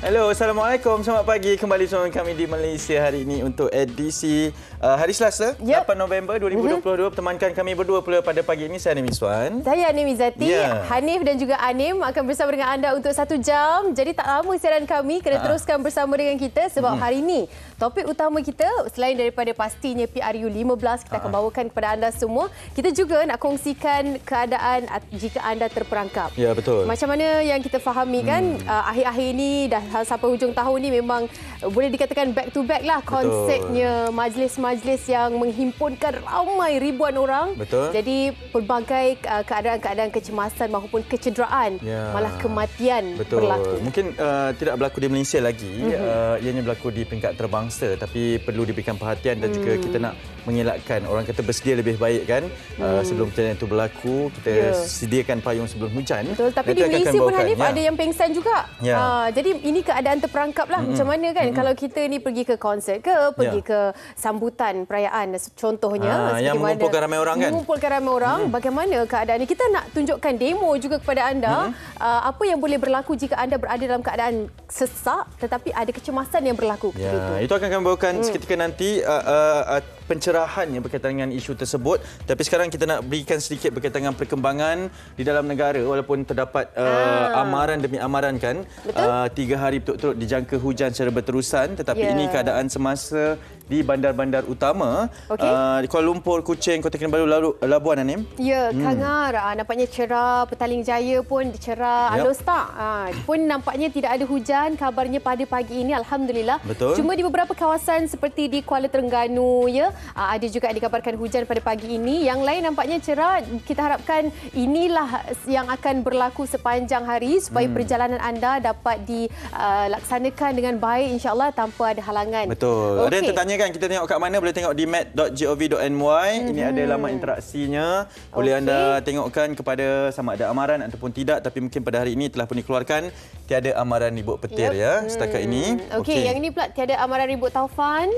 Hello, Assalamualaikum. Selamat pagi kembali bersama kami di Malaysia hari ini untuk edisi hari Selasa, 8 November 2022. Temankan kami berdua pula pada pagi ini. Saya Anim Iswan. Saya Anim Izzati. Hanif dan juga Anim akan bersama dengan anda untuk 1 jam. Jadi tak lama siaran kami kena teruskan bersama dengan kita sebab hari ini topik utama kita selain daripada pastinya PRU 15 kita akan bawakan kepada anda semua. Kita juga nak kongsikan keadaan jika anda terperangkap. Ya, betul. Macam mana yang kita fahami kan akhir-akhir ini dah sampai hujung tahun ni memang boleh dikatakan back to back lah konsepnya majlis-majlis yang menghimpunkan ramai ribuan orang. Betul. Jadi pelbagai keadaan-keadaan kecemasan maupun kecederaan malah kematian berlaku. Mungkin tidak berlaku di Malaysia lagi, ianya berlaku di peringkat terbangsa, tapi perlu diberikan perhatian dan juga kita nak mengelakkan, orang kata bersedia lebih baik kan, sebelum kejadian itu berlaku kita sediakan payung sebelum hujan. Betul, tapi di Malaysia pun Hanif ada yang pengsan juga. Jadi ini keadaan terperangkap lah. Macam mana kan kalau kita ni pergi ke konsert ke, pergi ke sambutan perayaan contohnya, yang mengumpulkan ramai orang kan? Mengumpulkan ramai orang, bagaimana keadaan ni? Kita nak tunjukkan demo juga kepada anda apa yang boleh berlaku jika anda berada dalam keadaan sesak tetapi ada kecemasan yang berlaku. Itu akan kami bawakan seketika nanti pencerahan yang berkaitan dengan isu tersebut. Tapi sekarang kita nak berikan sedikit berkaitan dengan perkembangan di dalam negara, walaupun terdapat amaran demi amaran kan. 3 hari berturut-turut dijangka hujan secara berterusan, tetapi ini keadaan semasa di bandar-bandar utama di Kuala Lumpur, Kuching, Kota Kinabalu, Labuan, Anim. Kangar. Nampaknya cerah. Petaling Jaya pun cerah. Alostak pun nampaknya tidak ada hujan. Kabarnya pada pagi ini alhamdulillah. Betul. Cuma di beberapa kawasan seperti di Kuala Terengganu ada juga dikabarkan hujan pada pagi ini. Yang lain nampaknya cerah. Kita harapkan inilah yang akan berlaku sepanjang hari supaya perjalanan anda dapat dilaksanakan dengan baik insya-Allah tanpa ada halangan. Betul. Ada yang tertanya kan, kita tengok kat mana? Boleh tengok di mat.gov.my. Ini ada laman interaksinya. Boleh anda tengokkan kepada sama ada amaran ataupun tidak, tapi mungkin pada hari ini telah pun dikeluarkan tiada amaran ribut petir setakat ini. Yang ini pula tiada amaran ribut taufan.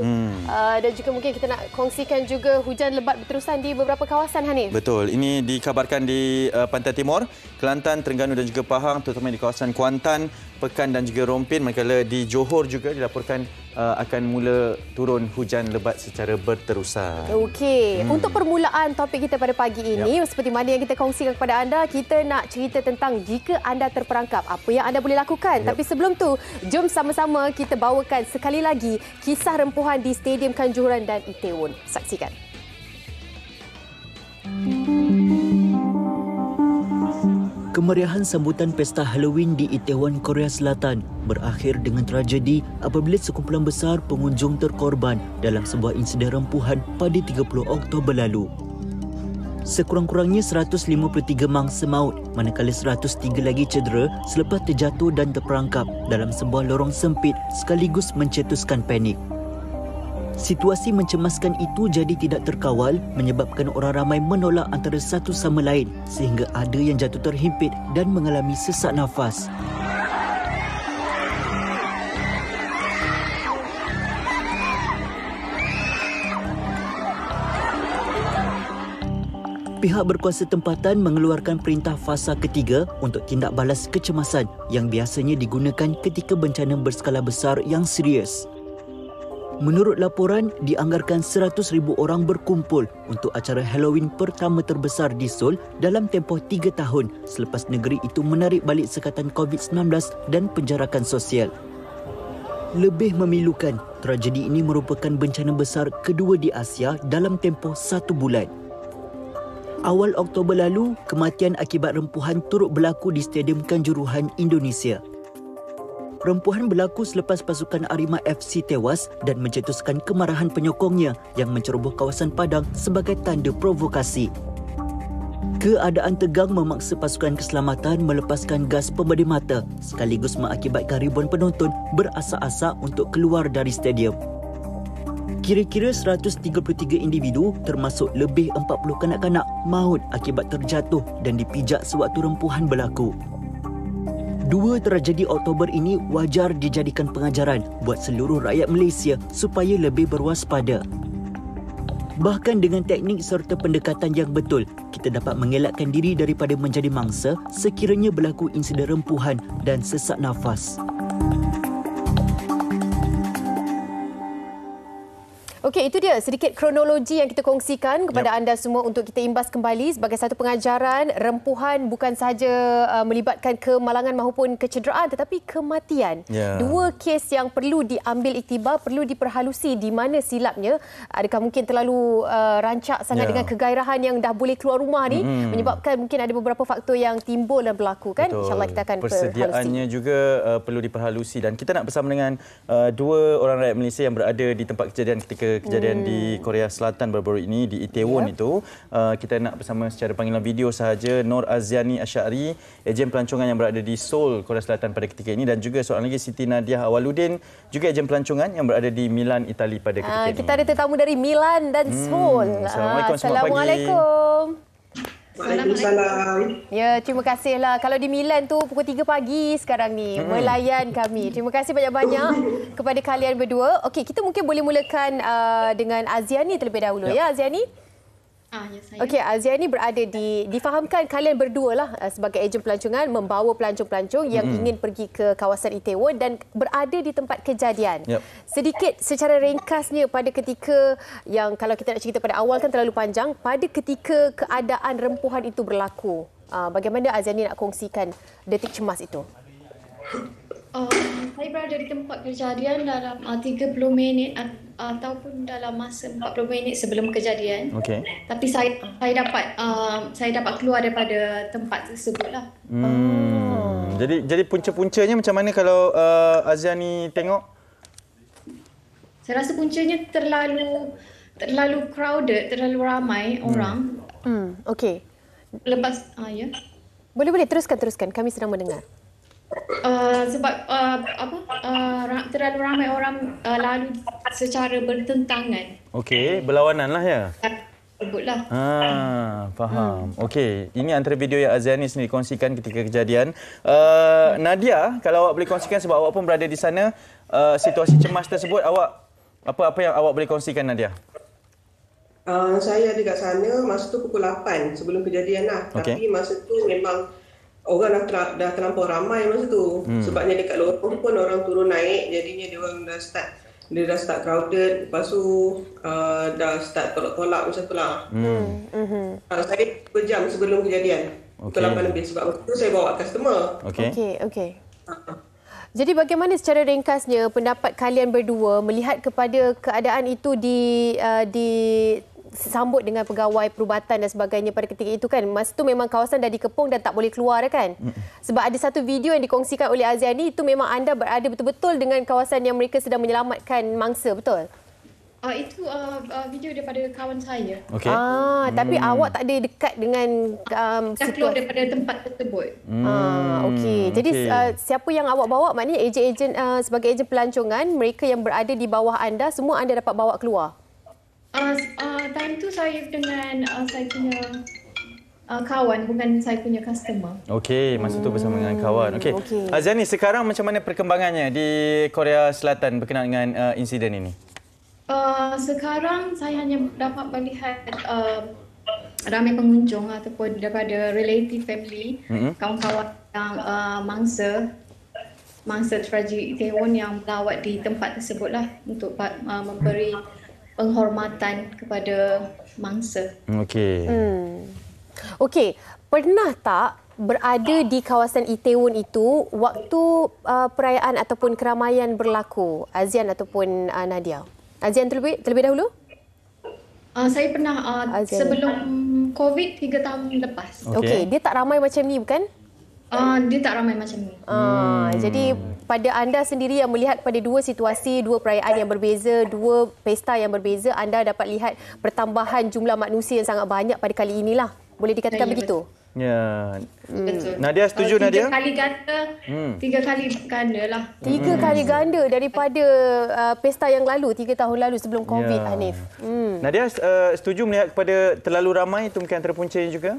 Dan juga mungkin kita nak kongsikan juga hujan lebat berterusan di beberapa kawasan, Hanif. Betul. Ini dikabarkan di Pantai Timur, Kelantan, Terengganu dan juga Pahang, terutama di kawasan Kuantan, Pekan dan juga Rompin. Manakala di Johor juga dilaporkan akan mula turun hujan lebat secara berterusan. Untuk permulaan topik kita pada pagi ini, seperti mana yang kita kongsikan kepada anda, kita nak cerita tentang jika anda terperangkap, apa yang anda boleh lakukan. Tapi sebelum tu, jom sama-sama kita bawakan sekali lagi kisah rempuhan di Stadium Kanjuruhan dan Itaewon. Saksikan. Kemeriahan sambutan pesta Halloween di Itaewon, Korea Selatan berakhir dengan tragedi apabila sekumpulan besar pengunjung terkorban dalam sebuah insiden rempuhan pada 30 Oktober lalu. Sekurang-kurangnya 153 mangsa maut manakala 103 lagi cedera selepas terjatuh dan terperangkap dalam sebuah lorong sempit sekaligus mencetuskan panik. Situasi mencemaskan itu jadi tidak terkawal menyebabkan orang ramai menolak antara satu sama lain sehingga ada yang jatuh terhimpit dan mengalami sesak nafas. Pihak berkuasa tempatan mengeluarkan perintah fasa ketiga untuk tindak balas kecemasan yang biasanya digunakan ketika bencana berskala besar yang serius. Menurut laporan, dianggarkan 100,000 orang berkumpul untuk acara Halloween pertama terbesar di Seoul dalam tempoh 3 tahun selepas negeri itu menarik balik sekatan COVID-19 dan penjarakan sosial. Lebih memilukan, tragedi ini merupakan bencana besar kedua di Asia dalam tempoh 1 bulan. Awal Oktober lalu, kematian akibat rempuhan turut berlaku di Stadium Kanjuruhan, Indonesia. Rempuhan berlaku selepas pasukan Arema FC tewas dan mencetuskan kemarahan penyokongnya yang menceroboh kawasan padang sebagai tanda provokasi. Keadaan tegang memaksa pasukan keselamatan melepaskan gas pembedar mata sekaligus mengakibatkan ribuan penonton berasak-asak untuk keluar dari stadium. Kira-kira 133 individu termasuk lebih 40 kanak-kanak maut akibat terjatuh dan dipijak sewaktu rempuhan berlaku. 2 tragedi Oktober ini wajar dijadikan pengajaran buat seluruh rakyat Malaysia supaya lebih berwaspada. Bahkan dengan teknik serta pendekatan yang betul, kita dapat mengelakkan diri daripada menjadi mangsa sekiranya berlaku insiden rempuhan dan sesak nafas. Okey, itu dia sedikit kronologi yang kita kongsikan kepada anda semua untuk kita imbas kembali sebagai satu pengajaran. Rempuhan bukan sahaja melibatkan kemalangan maupun kecederaan tetapi kematian. Dua kes yang perlu diambil iktibar, perlu diperhalusi di mana silapnya. Adakah mungkin terlalu rancak sangat dengan kegairahan yang dah boleh keluar rumah ni menyebabkan mungkin ada beberapa faktor yang timbul dan berlaku kan. InsyaAllah kita akan persediaannya juga perlu diperhalusi dan kita nak bersama dengan dua orang rakyat Malaysia yang berada di tempat kejadian ketika kejadian di Korea Selatan baru-baru ini di Itaewon itu. Kita nak bersama secara panggilan video sahaja Nur Aziani Asyari, ejen pelancongan yang berada di Seoul, Korea Selatan pada ketika ini dan juga seorang lagi Siti Nadiah Awaludin, juga ejen pelancongan yang berada di Milan, Itali pada ketika ini. Kita ada tetamu dari Milan dan Seoul. Assalamualaikum. Assalamualaikum. Waalaikumsalam. Ya, terima kasihlah. Kalau di Milan tu pukul 3 pagi sekarang ni melayan kami. Terima kasih banyak-banyak kepada kalian berdua. Okey, kita mungkin boleh mulakan dengan Aziani terlebih dahulu ya Aziani. Ya, saya. Okey, Aziani berada difahamkan kalian berdua lah sebagai ejen pelancongan membawa pelancong-pelancong yang ingin pergi ke kawasan Itaewon dan berada di tempat kejadian. Sedikit secara ringkasnya pada ketika yang kalau kita nak cerita pada awal kan terlalu panjang, pada ketika keadaan rempuhan itu berlaku. Bagaimana Aziani nak kongsikan detik cemas itu? Saya berada di tempat kejadian dalam 30 minit ataupun dalam masa 40 minit sebelum kejadian. Tapi saya dapat keluar daripada tempat tersebutlah. Jadi punca-puncanya macam mana kalau Aziani tengok? Saya rasa puncanya terlalu crowded, terlalu ramai orang. Okey. Lepas ya. Boleh teruskan. Kami sedang mendengar. Sebab terlalu ramai orang lalu secara bertentangan. Okey, berlawanan lah ya. Sebutlah. Faham. Okey, ini antara video yang Aziani sendiri kongsikan ketika kejadian. Nadia, kalau awak boleh kongsikan sebab awak pun berada di sana, situasi cemas tersebut awak apa yang awak boleh kongsikan Nadia? Saya ada kat sana masa tu pukul 8 sebelum kejadian lah. Tapi masa tu memang orang dah terlampau ramai masa tu. Sebabnya dekat lorong pun orang turun naik, jadinya dia orang dah start crowded. Lepas tu dah start tolak-tolak macam tu lah. Saya berjam sebelum kejadian. Pukul 8 lebih sebab waktu tu saya bawa customer. Okey. Jadi bagaimana secara ringkasnya pendapat kalian berdua melihat kepada keadaan itu disambut dengan pegawai perubatan dan sebagainya pada ketika itu kan? Masa tu memang kawasan dah dikepung dan tak boleh keluar kan? Sebab ada satu video yang dikongsikan oleh Aziani, itu memang anda berada betul-betul dengan kawasan yang mereka sedang menyelamatkan mangsa, betul? Itu video daripada kawan saya. Tapi awak tak ada dekat dengan situasi. Keluar daripada tempat tersebut. Okey. Jadi siapa yang awak bawa, maknanya ejen-ejen sebagai ejen pelancongan, mereka yang berada di bawah anda, semua anda dapat bawa keluar? Time tu saya dengan saya punya kawan, bukan saya punya customer. Okey, masa tu bersama dengan kawan. Okey. Aziani, sekarang macam mana perkembangannya di Korea Selatan berkenaan dengan insiden ini? Sekarang saya hanya dapat melihat ramai pengunjung ataupun daripada relative family, kawan-kawan yang mangsa tragedi Itaewon yang melawat di tempat tersebutlah untuk memberi penghormatan kepada mangsa. Okey. Pernah tak berada di kawasan Itaewon itu waktu perayaan ataupun keramaian berlaku, Azian ataupun Nadia? Azian terlebih dahulu? Saya pernah sebelum COVID 3 tahun lepas. Okey, dia tak ramai macam ni bukan? Dia tak ramai macam ni. Jadi pada anda sendiri yang melihat pada dua situasi, dua perayaan yang berbeza, dua pesta yang berbeza, anda dapat lihat pertambahan jumlah manusia yang sangat banyak pada kali inilah. Boleh dikatakan begitu? Ya. Betul. Nadia setuju Nadia? 3 kali ganda. 3 kali ganda lah. 3 kali ganda daripada pesta yang lalu, 3 tahun lalu sebelum COVID, Hanif. Nadia setuju melihat kepada terlalu ramai itu mungkin antara puncanya juga?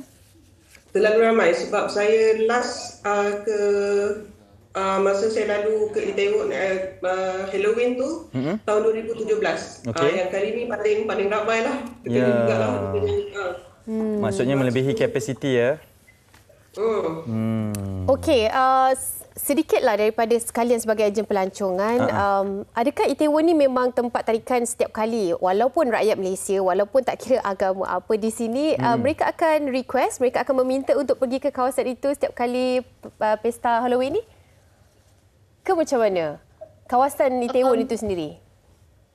Terlalu ramai sebab saya last masa saya lalu ke Itaewon Halloween tu tahun 2017. Yang kali ni paling ramai lah. Maksudnya melebihi kapasiti ya? Okey, sedikitlah daripada sekalian sebagai ejen pelancongan, adakah Itaewon ni memang tempat tarikan setiap kali, walaupun rakyat Malaysia, walaupun tak kira agama apa di sini, mereka akan request, mereka akan meminta untuk pergi ke kawasan itu setiap kali pesta Halloween ni? Ke macam mana? Kawasan Itaewon itu sendiri?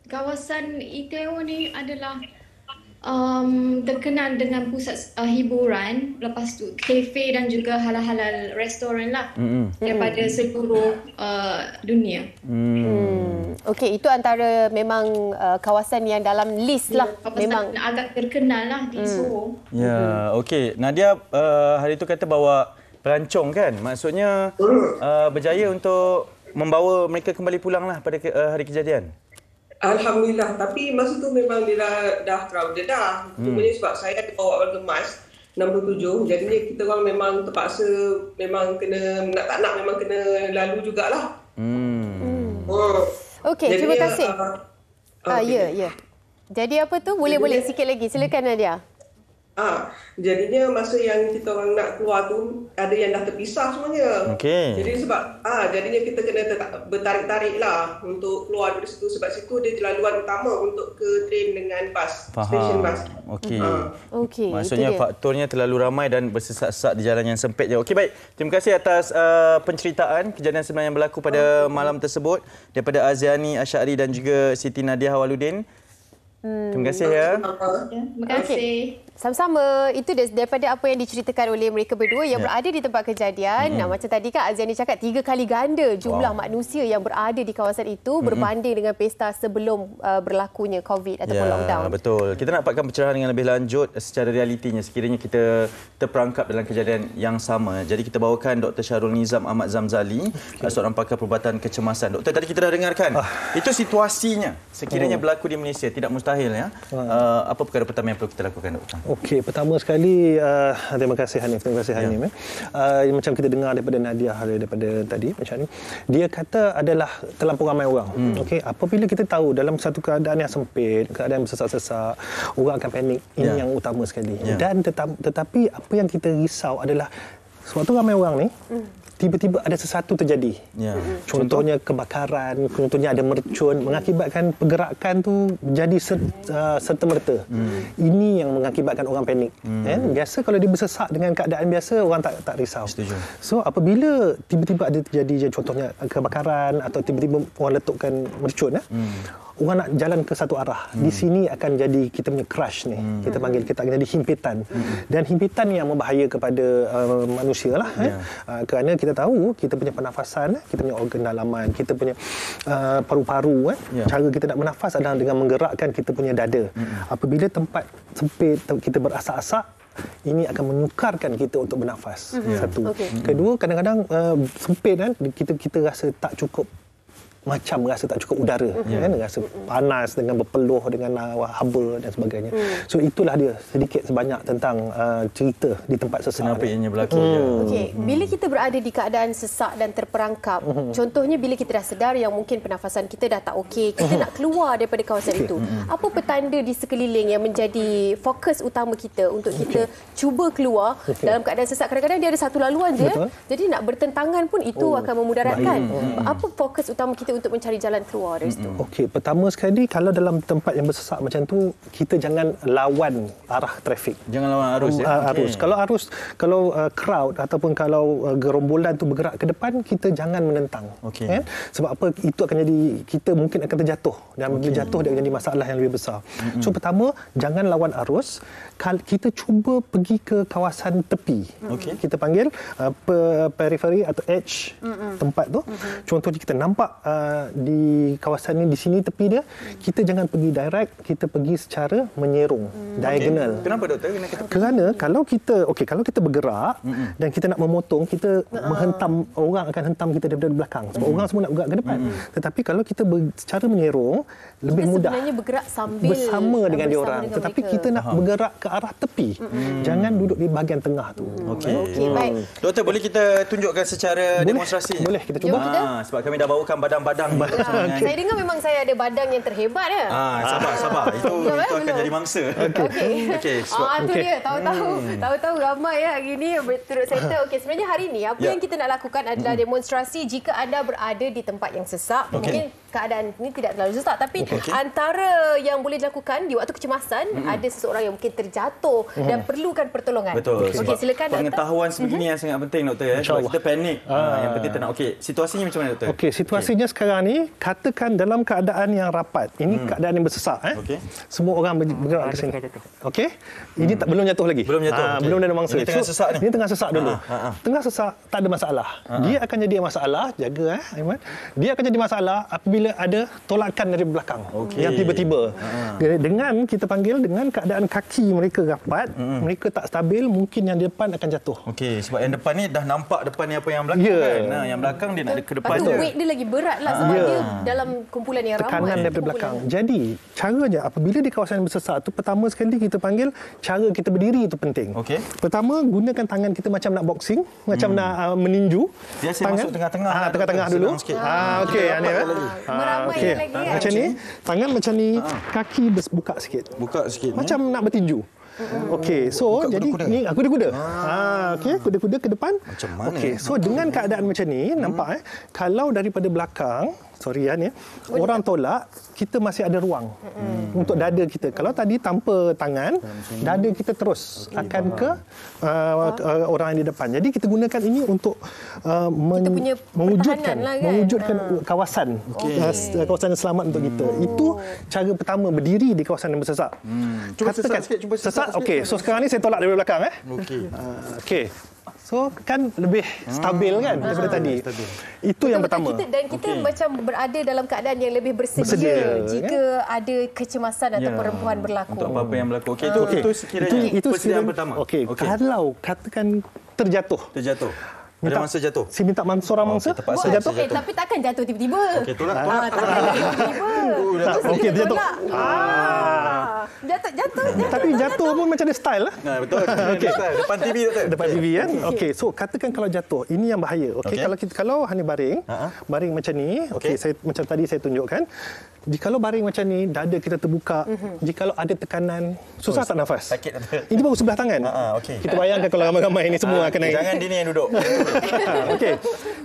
Kawasan Itaewon ni adalah terkenal dengan pusat hiburan, lepas tu kafe dan juga halal-halal restoran lah daripada seluruh dunia. Okey, itu antara memang kawasan yang dalam list lah. Kawasan memang agak terkenal lah di Soho. Ya, okey. Nadia hari itu kata bawa pelancong kan? Maksudnya berjaya untuk membawa mereka kembali pulang lah pada hari kejadian. Alhamdulillah, tapi masa tu memang dia dah crowded dah. Cumanya sebab saya bawa warga Mas 67, jadinya kita orang memang terpaksa memang kena, nak tak nak memang kena lalu jugalah. Okey, terima kasih. Ya. Jadi apa tu? Boleh sikit lagi. Silakan Nadia. Jadinya masa yang kita orang nak keluar tu ada yang dah terpisah semuanya. Okey. Jadi sebab jadinya kita kena bertarik-tarik lah untuk keluar dari situ, sebab situ dia laluan utama untuk ke train dengan bas, stesen bas. Okey. Maksudnya faktornya terlalu ramai dan bersesak-sesak di jalan yang sempit je. Okey, baik. Terima kasih atas penceritaan kejadian sebenar yang berlaku pada malam tersebut daripada Aziani Asyari dan juga Siti Nadia Awaludin. Terima kasih ya. Terima kasih. Sama-sama. Itu daripada apa yang diceritakan oleh mereka berdua yang berada di tempat kejadian. Macam tadi kan Aziani cakap 3 kali ganda jumlah manusia yang berada di kawasan itu berbanding dengan pesta sebelum berlakunya COVID ataupun lockdown. Betul. Kita nak dapatkan pencerahan dengan lebih lanjut secara realitinya sekiranya kita terperangkap dalam kejadian yang sama. Jadi kita bawakan Dr. Syarul Nizam Ahmad Zamzali, seorang pakar perubatan kecemasan. Doktor, tadi kita dah dengarkan. Itu situasinya sekiranya berlaku di Malaysia, tidak mustahil ya. Apa perkara pertama yang perlu kita lakukan, Doktor? Okey, pertama sekali terima kasih Hanif. Macam kita dengar daripada Nadia daripada tadi macam ni, dia kata adalah terlampau ramai orang. Okey, apabila kita tahu dalam satu keadaan yang sempit, keadaan bersesak-sesak, orang akan panik. Ini yang utama sekali. Dan tetapi apa yang kita risau adalah sewaktu ramai orang ni tiba-tiba ada sesuatu terjadi. Contohnya kebakaran, contohnya ada mercun, mengakibatkan pergerakan tu jadi serta-merta. Ini yang mengakibatkan orang panik. Biasa kalau dia bersesak dengan keadaan biasa, orang tak risau. Setuju. So apabila tiba-tiba ada terjadi contohnya kebakaran atau tiba-tiba orang letukkan mercun, orang nak jalan ke satu arah. Di sini akan jadi kita punya crash ni. Kita panggil, kita akan jadi himpitan. Dan himpitan yang membahaya kepada manusia lah. Kerana kita tahu kita punya pernafasan, kita punya organ dalaman, kita punya paru-paru. Cara kita nak bernafas adalah dengan menggerakkan kita punya dada. Apabila tempat sempit, kita berasak-asak, ini akan menyukarkan kita untuk bernafas. Satu. Kedua, kadang-kadang sempit kan, kita rasa tak cukup, macam rasa tak cukup udara, kan? Rasa panas dengan berpeluh dengan haba dan sebagainya. So itulah dia sedikit sebanyak tentang cerita di tempat sesenar. Kenapa ianya berlaku? Okey, bila kita berada di keadaan sesak dan terperangkap, contohnya bila kita dah sedar yang mungkin pernafasan kita dah tak okey, kita nak keluar daripada kawasan itu. Apa petanda di sekeliling yang menjadi fokus utama kita untuk kita cuba keluar dalam keadaan sesak? Kadang-kadang dia ada satu laluan je, jadi nak bertentangan pun itu akan memudaratkan. Apa fokus utama kita untuk mencari jalan keluar dari situ? Okey, pertama sekali kalau dalam tempat yang bersesak macam tu, kita jangan lawan arah trafik. Jangan lawan arus arus. Kalau crowd ataupun kalau gerombolan tu bergerak ke depan, kita jangan menentang. Sebab apa? Itu akan jadi kita mungkin akan terjatuh, dan bila jatuh dia akan jadi masalah yang lebih besar. So pertama, jangan lawan arus. Kita cuba pergi ke kawasan tepi. Kita panggil periphery atau edge tempat tu. Contohnya kita nampak di kawasan ni, di sini tepi dia, kita jangan pergi direct, kita pergi secara menyerong, diagonal. Kenapa, Doktor? Kerana kalau kita bergerak dan kita nak memotong, kita menghentam, orang akan hentam kita daripada belakang. Sebab orang semua nak bergerak ke depan. Tetapi kalau kita secara menyerong, lebih mudah. Sebenarnya bergerak sambil bersama dengan diorang. Tetapi kita nak bergerak ke arah tepi. Jangan duduk di bahagian tengah tu. Okey, baik. Doktor, boleh kita tunjukkan secara demonstrasi? Boleh, kita cuba. Sebab kami dah bawakan badan-badan badang. Saya dengar memang saya ada badang yang terhebat ya. Sabar. Itu akan jadi mangsa. Okey. Itu dia. Tahu-tahu ramai ya hari ni turut serta. Okey, sebenarnya hari ni apa yang kita nak lakukan adalah demonstrasi jika anda berada di tempat yang sesak. Mungkin keadaan ini tidak terlalu sesak, tapi antara yang boleh dilakukan di waktu kecemasan ada seseorang yang mungkin terjatuh dan perlukan pertolongan. Betul. Okey, silakan pengetahuan sebegini yang sangat penting, doktor ya. Sebab kita panik. Yang penting tenang. Okey, situasinya macam mana, doktor? Okey, situasinya sekarang ni katakan dalam keadaan yang rapat. Ini keadaan yang bersesak Semua orang bergerak ke sini. Okey. Ini belum jatuh lagi. Belum jatuh. Belum ada mangsa. Ini tengah sesak ni. Ini tengah sesak dulu. Tengah sesak tak ada masalah. Dia akan jadi masalah, jaga Aiman. Dia akan jadi masalah apabila ada tolakan dari belakang yang tiba-tiba. Dengan kita panggil dengan keadaan kaki mereka rapat, mereka tak stabil, mungkin yang depan akan jatuh. Okey, sebab yang depan ni dah nampak depan ni apa yang belakang kan. Yang belakang dia nak ke depan je. Weight dia lagi berat lah sebab dia dalam kumpulan yang ramai. Tekanan daripada belakang. Jadi, caranya apabila di kawasan yang bersesak tu, pertama sekali kita panggil cara kita berdiri itu penting. Pertama, gunakan tangan kita macam nak boxing, macam nak meninju. Biasa masuk tengah-tengah. Tengah-tengah dulu. Okey, Meramai lagi kan. Macam ni, tangan macam ni, kaki buka sikit. Macam nak bertinju. Okey, so jadi ni kuda-kuda. Okey, kuda-kuda ke depan. Macam mana? Okey, so dengan keadaan macam ni, nampak kalau daripada belakang, orang tolak, kita masih ada ruang untuk dada kita. Kalau tadi tanpa tangan, dada kita terus akan ke orang yang di depan. Jadi kita gunakan ini untuk mewujudkan kawasan kawasan yang selamat untuk kita. Itu cara pertama berdiri di kawasan yang bersesak. Cuba sesak. Okey, so sekarang ni saya tolak dari belakang Okey. So kan lebih stabil kan daripada tadi. Itu yang pertama. Kita macam berada dalam keadaan yang lebih bersedia jika ada kecemasan atau perempuan berlaku. Untuk apa-apa yang berlaku. Okey, itu sekiranya persediaan pertama. Okey, kalau katakan terjatuh. Ada mangsa jatuh. Si minta seorang mangsa jatuh. Tapi takkan jatuh tiba-tiba. Okey, tolak. Takkan tiba-tiba. Okey, terjatuh. Jatuh. Tapi jatuh pun macam ada style lah. Betul. Depan TV, doktor. Depan TV kan. Okey, so katakan kalau jatuh, ini yang bahaya. Okey, kalau hanya baring macam ni, okey, saya macam tadi saya tunjukkan. Jikalau baring macam ni, dada kita terbuka, jikalau ada tekanan, susah tak nafas. Sakit. Ini baru sebelah tangan. Kita bayangkan kalau ramai-ramai ini semua akan naik. Jangan dia ni yang duduk. Okey.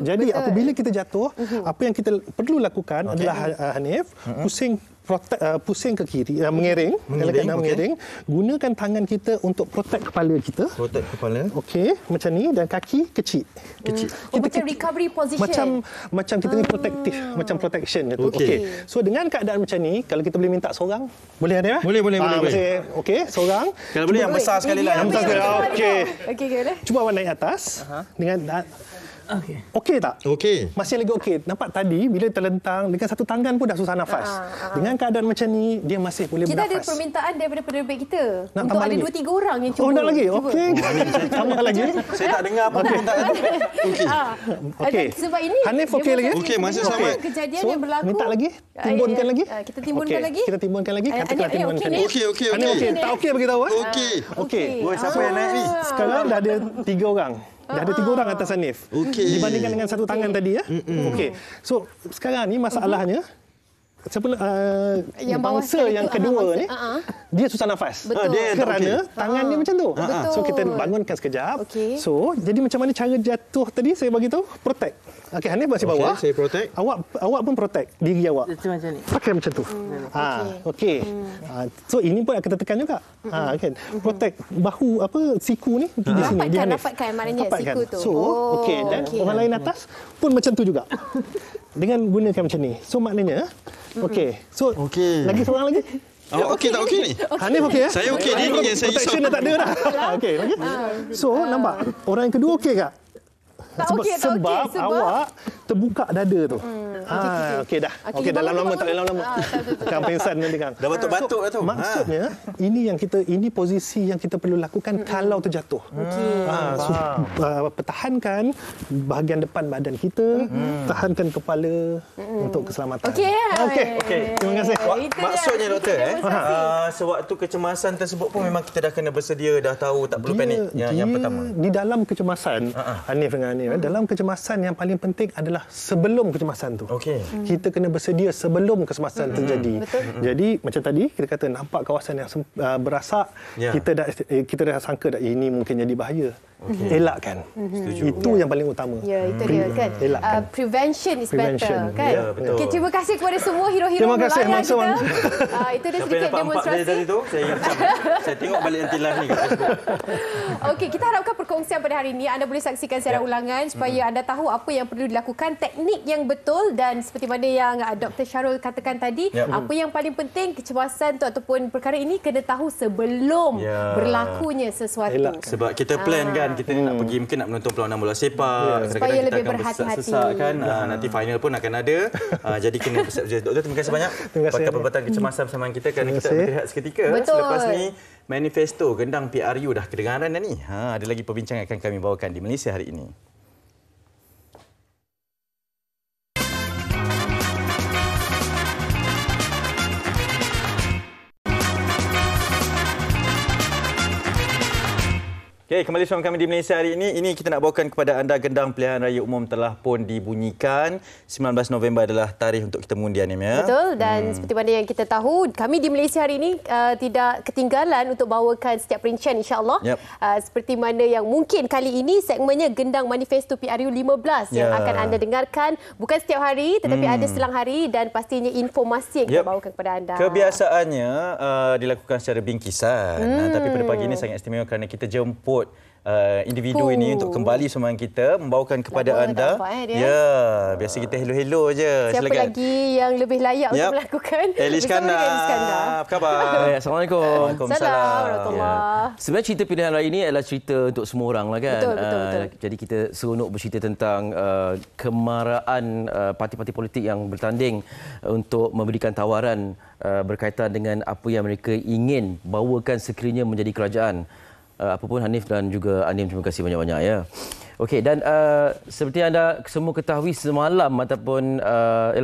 Jadi apabila kita jatuh, apa yang kita perlu lakukan adalah Hanif, pusing ke kiri, mengiring. Gunakan tangan kita untuk protect kepala kita. Okey, macam ni, dan kaki kecil. Macam recovery position. Macam kita ni protective, macam protection gitu. Okey. So dengan keadaan macam ni, kalau kita boleh minta seorang, boleh ada? Boleh. Okey, seorang. Kalau boleh yang besar sekali lah. Okey. Okey. Cuba awak naik atas dengan Okey tak? Okey. Masih lagi okey. Nampak tadi bila terlentang dengan satu tangan pun dah susah nafas. Dengan keadaan macam ni dia masih boleh bernafas. Kita ada permintaan daripada penerbit kita nak untuk ada 2-3 orang yang cuba. Nak lagi? Okey. Tambah lagi. Saya tak dengar apa permintaan tu. Okey. Sebab ini Hanif okey lagi? Okey, masih sama. Kejadian yang berlaku. Minta lagi? Timbunkan lagi? Kita timbunkan lagi. Kita timbunkan lagi. Katakan timbun macam ni. Okey. Hanif okey. Tak okey beritahu. Okey. Siapa yang naik ni? Sekarang dah ada 3 orang. Dah ada 3 orang atas Hanif. Dibandingkan dengan satu tangan tadi ya. Okey. So sekarang ni masalahnya bangsa yang kedua ni dia susah nafas. Kerana tangan dia macam tu. So kita bangunkan sekejap. So jadi macam mana cara jatuh tadi saya bagi tahu, protect. Okey, Hanif masih bawah. Saya protect. Awak pun protect diri awak. Macam ni. Pakai macam tu. Okey. So ini pun akan tertekan juga. Kan. Protect bahu siku ni di sini di Hanif. Dapatkan maknanya siku tu. So, okey, dan orang lain atas pun macam tu juga. Dengan gunakan macam ni. So maknanya okey. So lagi seorang lagi. Awak okey tak okey ni? Hanif okey ya? Saya okey, dia ni yang saya risau. Protection dah tak ada dah. Okey, lagi. So nampak orang yang kedua okey tak? Sebab awak terbuka dada tu. Okey dah. Okey dalam lama tak lama. Akan pingsan nanti kan. Dah batuk-batuk dah tu. Maksudnya ini posisi yang kita perlu lakukan kalau terjatuh. Pertahankan bahagian depan badan kita, tahankan kepala untuk keselamatan. Okey. Terima kasih. Maksudnya doktor sewaktu kecemasan tersebut pun memang kita dah kena bersedia, dah tahu tak perlu panik. Yang pertama. Di dalam kecemasan, Hanif dengan Hanif, dalam kecemasan yang paling penting adalah sebelum kecemasan tu. Kita kena bersedia sebelum kecemasan terjadi. Jadi macam tadi kita kata nampak kawasan yang berasak, kita dah sangka dah ini mungkin jadi bahaya. Elakkan. Itu yang paling utama. Ya, itu dia kan. Prevention is better kan. Ya, betul. Okay, terima kasih kepada semua hero-hero Terima kasih, melayar kita. Mak. Itu dia sedikit demonstrasi. Tadi tu, saya tengok balik nanti live ni kat Facebook. Okey, kita harapkan perkongsian pada hari ini anda boleh saksikan secara ulangan supaya anda tahu apa yang perlu dilakukan, teknik yang betul, dan seperti mana yang Dr. Syarul katakan tadi, apa yang paling penting, kecemasan tu ataupun perkara ini kena tahu sebelum berlakunya sesuatu. Sebab kita plan kan, kita nak pergi mungkin nak menonton perlawanan bola sepak, supaya lebih kita akan berhati-hati kan, nanti final pun akan ada. Jadi kena bersiap-siap. Doktor, terima kasih banyak pakar perubatan kecemasan bersama kita kerana kita berehat seketika. Selepas ni manifesto gendang PRU dah kedengaran dah ni. Ada lagi perbincangan akan kami bawakan di Malaysia hari ini. Okey, kembali bersama kami di Malaysia hari ini. Ini kita nak bawakan kepada anda gendang pilihan raya umum telah pun dibunyikan. 19 November adalah tarikh untuk kita mengundi, Anim, ya. Betul, dan seperti mana yang kita tahu, kami di Malaysia hari ini tidak ketinggalan untuk bawakan setiap perincian, insya-Allah. Seperti mana yang mungkin kali ini segmennya gendang manifesto PRU 15 yang akan anda dengarkan bukan setiap hari tetapi ada selang hari, dan pastinya informasi yang kita bawakan kepada anda. Kebiasaannya dilakukan secara bingkisan. Tapi pada pagi ini sangat istimewa kerana kita jemput individu ini untuk kembali sumbangan kita membawakan kepada anda. Biasa kita hello-hello je. Siapa silakan lagi yang lebih layak untuk melakukan? Iskandar. Apa khabar? Assalamualaikum. Waalaikumsalam. Sebenarnya cerita pilihan raya ini adalah cerita untuk semua orang lah kan. Betul. Jadi kita seronok bercerita tentang kemaraan parti-parti politik yang bertanding untuk memberikan tawaran berkaitan dengan apa yang mereka ingin bawakan sekiranya menjadi kerajaan. Apapun Hanif dan juga Anim, terima kasih banyak-banyak ya. Okey, dan seperti anda semua ketahui semalam ataupun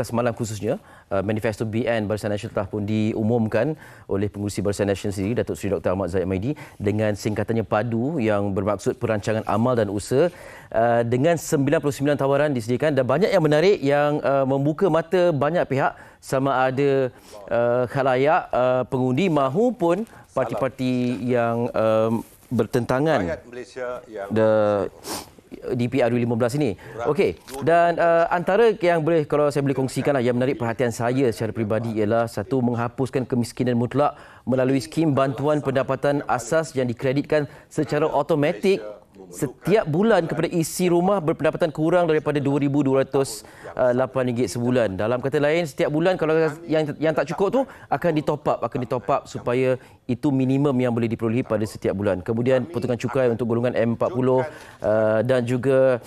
semalam khususnya manifesto BN Barisan Nasional telah pun diumumkan oleh pengurusi Barisan Nasional sendiri, Datuk Seri Dr. Ahmad Zahid Maidi, dengan singkatannya PADU yang bermaksud perancangan amal dan usaha, dengan 99 tawaran disediakan, dan banyak yang menarik yang membuka mata banyak pihak, sama ada khalayak pengundi mahupun parti-parti yang bertentangan di PRU 15 ini. Okey, dan antara yang boleh, kalau saya boleh kongsikan yang menarik perhatian saya secara peribadi ialah satu, menghapuskan kemiskinan mutlak melalui skim bantuan pendapatan asas yang dikreditkan secara automatik setiap bulan kepada isi rumah berpendapatan kurang daripada RM2,208 sebulan. Dalam kata lain, setiap bulan kalau yang tak cukup tu akan ditop up supaya itu minimum yang boleh diperolehi pada setiap bulan. Kemudian potongan cukai untuk golongan M40 dan juga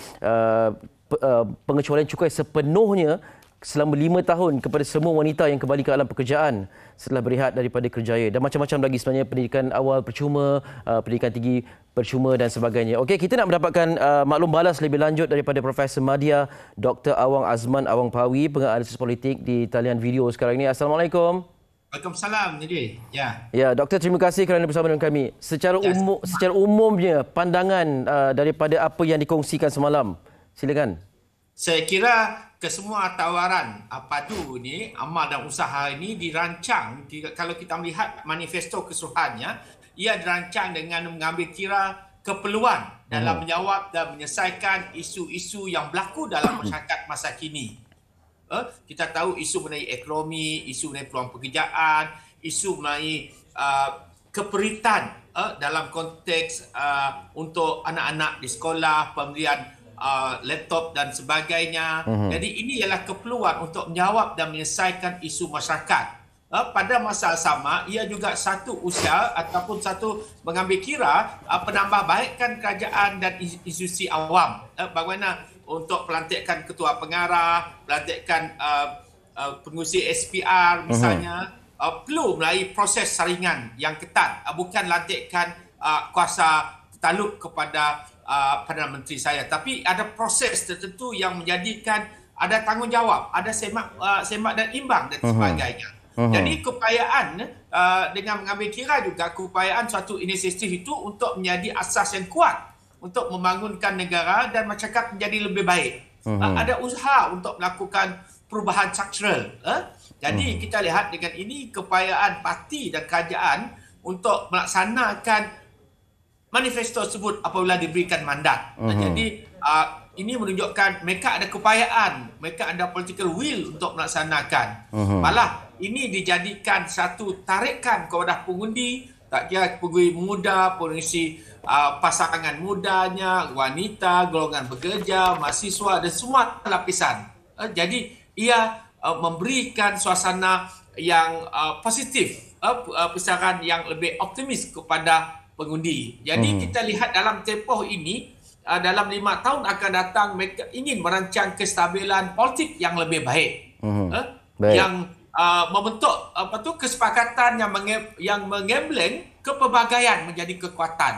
pengecualian cukai sepenuhnya selama 5 tahun kepada semua wanita yang kembali ke alam pekerjaan setelah berehat daripada kerjaya, dan macam-macam lagi sebenarnya, pendidikan awal percuma, pendidikan tinggi percuma dan sebagainya. Okey, kita nak mendapatkan maklum balas lebih lanjut daripada Profesor Madya Dr. Awang Azman Awang Pawi, penganalisis politik di talian video sekarang ini. Assalamualaikum. Waalaikumsalam. Jadi, ya, Doktor, terima kasih kerana bersama dengan kami. Secara umumnya pandangan daripada apa yang dikongsikan semalam. Silakan. Saya kira kesemua tawaran PADU ni, amal dan usaha ini dirancang, kalau kita melihat manifesto keseluruhannya, ia dirancang dengan mengambil kira keperluan dalam menjawab dan menyelesaikan isu-isu yang berlaku dalam masyarakat masa kini. Kita tahu isu mengenai ekonomi, isu mengenai peluang pekerjaan, isu mengenai keperitan dalam konteks untuk anak-anak di sekolah, pemberian laptop dan sebagainya. Jadi ini ialah keperluan untuk menjawab dan menyelesaikan isu masyarakat. Pada masa sama, ia juga satu usaha ataupun satu mengambil kira penambahbaikan kerajaan dan institusi awam. Bagaimana untuk pelantikan ketua pengarah, pelantikan pengurusi SPR misalnya, perlu melalui proses saringan yang ketat, bukan lantikan kuasa taluk kepada Perdana Menteri saya, tapi ada proses tertentu yang menjadikan ada tanggungjawab, ada semak dan imbang dan sebagainya. Jadi keupayaan dengan mengambil kira juga keupayaan suatu inisiatif itu untuk menjadi asas yang kuat untuk membangunkan negara dan masyarakat menjadi lebih baik. Ada usaha untuk melakukan perubahan struktural. Jadi kita lihat dengan ini keupayaan parti dan kerajaan untuk melaksanakan manifesto tersebut apabila diberikan mandat. Jadi ini menunjukkan mereka ada keupayaan, mereka ada political will untuk melaksanakan. Malah ini dijadikan satu tarikan kepada pengundi, tak kira pengundi muda, pengundi pasangan mudanya, wanita, golongan bekerja, mahasiswa dan semua lapisan. Jadi ia memberikan suasana yang positif, pusaran yang lebih optimis kepada pengundi. Jadi kita lihat dalam tempoh ini, dalam 5 tahun akan datang mereka ingin merancang kestabilan politik yang lebih baik. Yang membentuk kesepakatan yang mengembleng kepelbagaian menjadi kekuatan.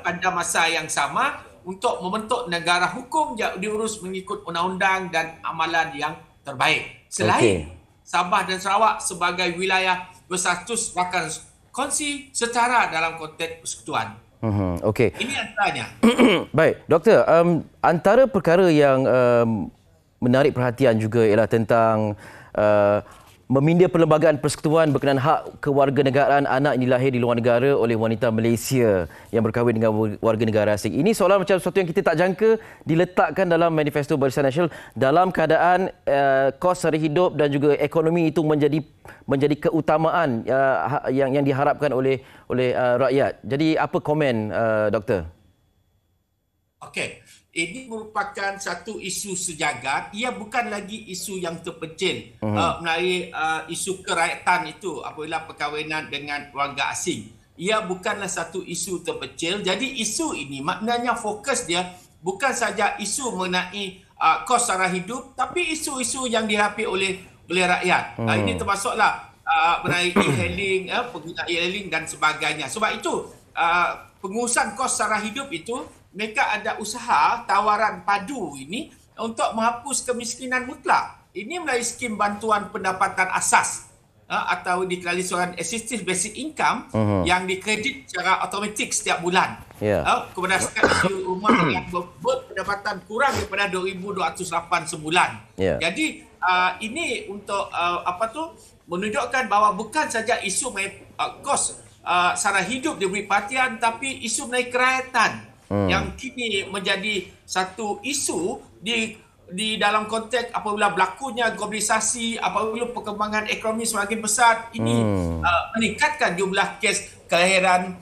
Pada masa yang sama untuk membentuk negara hukum yang diurus mengikut undang-undang dan amalan yang terbaik. Selain Sabah dan Sarawak sebagai wilayah berstatus rakan kongsi setara dalam konteks persekutuan. Ini antaranya. Baik, Doktor. Antara perkara yang menarik perhatian juga ialah tentang meminda perlembagaan persekutuan berkenaan hak kewarganegaraan anak yang dilahir di luar negara oleh wanita Malaysia yang berkahwin dengan warga negara asing. Ini soalan macam sesuatu yang kita tak jangka diletakkan dalam manifesto Barisan Nasional dalam keadaan kos sara hidup dan juga ekonomi itu menjadi keutamaan yang diharapkan oleh rakyat. Jadi apa komen Doktor? Okey. Ini merupakan satu isu sejagat. Ia bukan lagi isu yang terpencil melalui isu kerakyatan itu apabila perkahwinan dengan warga asing. Ia bukanlah satu isu terpencil. Jadi isu ini maknanya fokus dia bukan saja isu mengenai kos sara hidup, tapi isu-isu yang dihadapi oleh rakyat. Ini termasuklah mengenai e-hailing, pengguna e-hailing dan sebagainya. Sebab itu pengurusan kos sara hidup itu mereka ada usaha tawaran padu ini untuk menghapus kemiskinan mutlak. Ini melalui skim bantuan pendapatan asas atau dikenali sebagai assisted basic income yang dikredit secara automatik setiap bulan kepada rakyat rumah yang berpendapatan kurang daripada 2,208 sebulan. Jadi ini untuk menunjukkan bahawa bukan saja isu kos sara hidup diberi perhatian, tapi isu mengenai kerakyatan yang kini menjadi satu isu di dalam konteks apabila berlakunya globalisasi, apabila perkembangan ekonomi semakin besar, ini meningkatkan jumlah kes kelahiran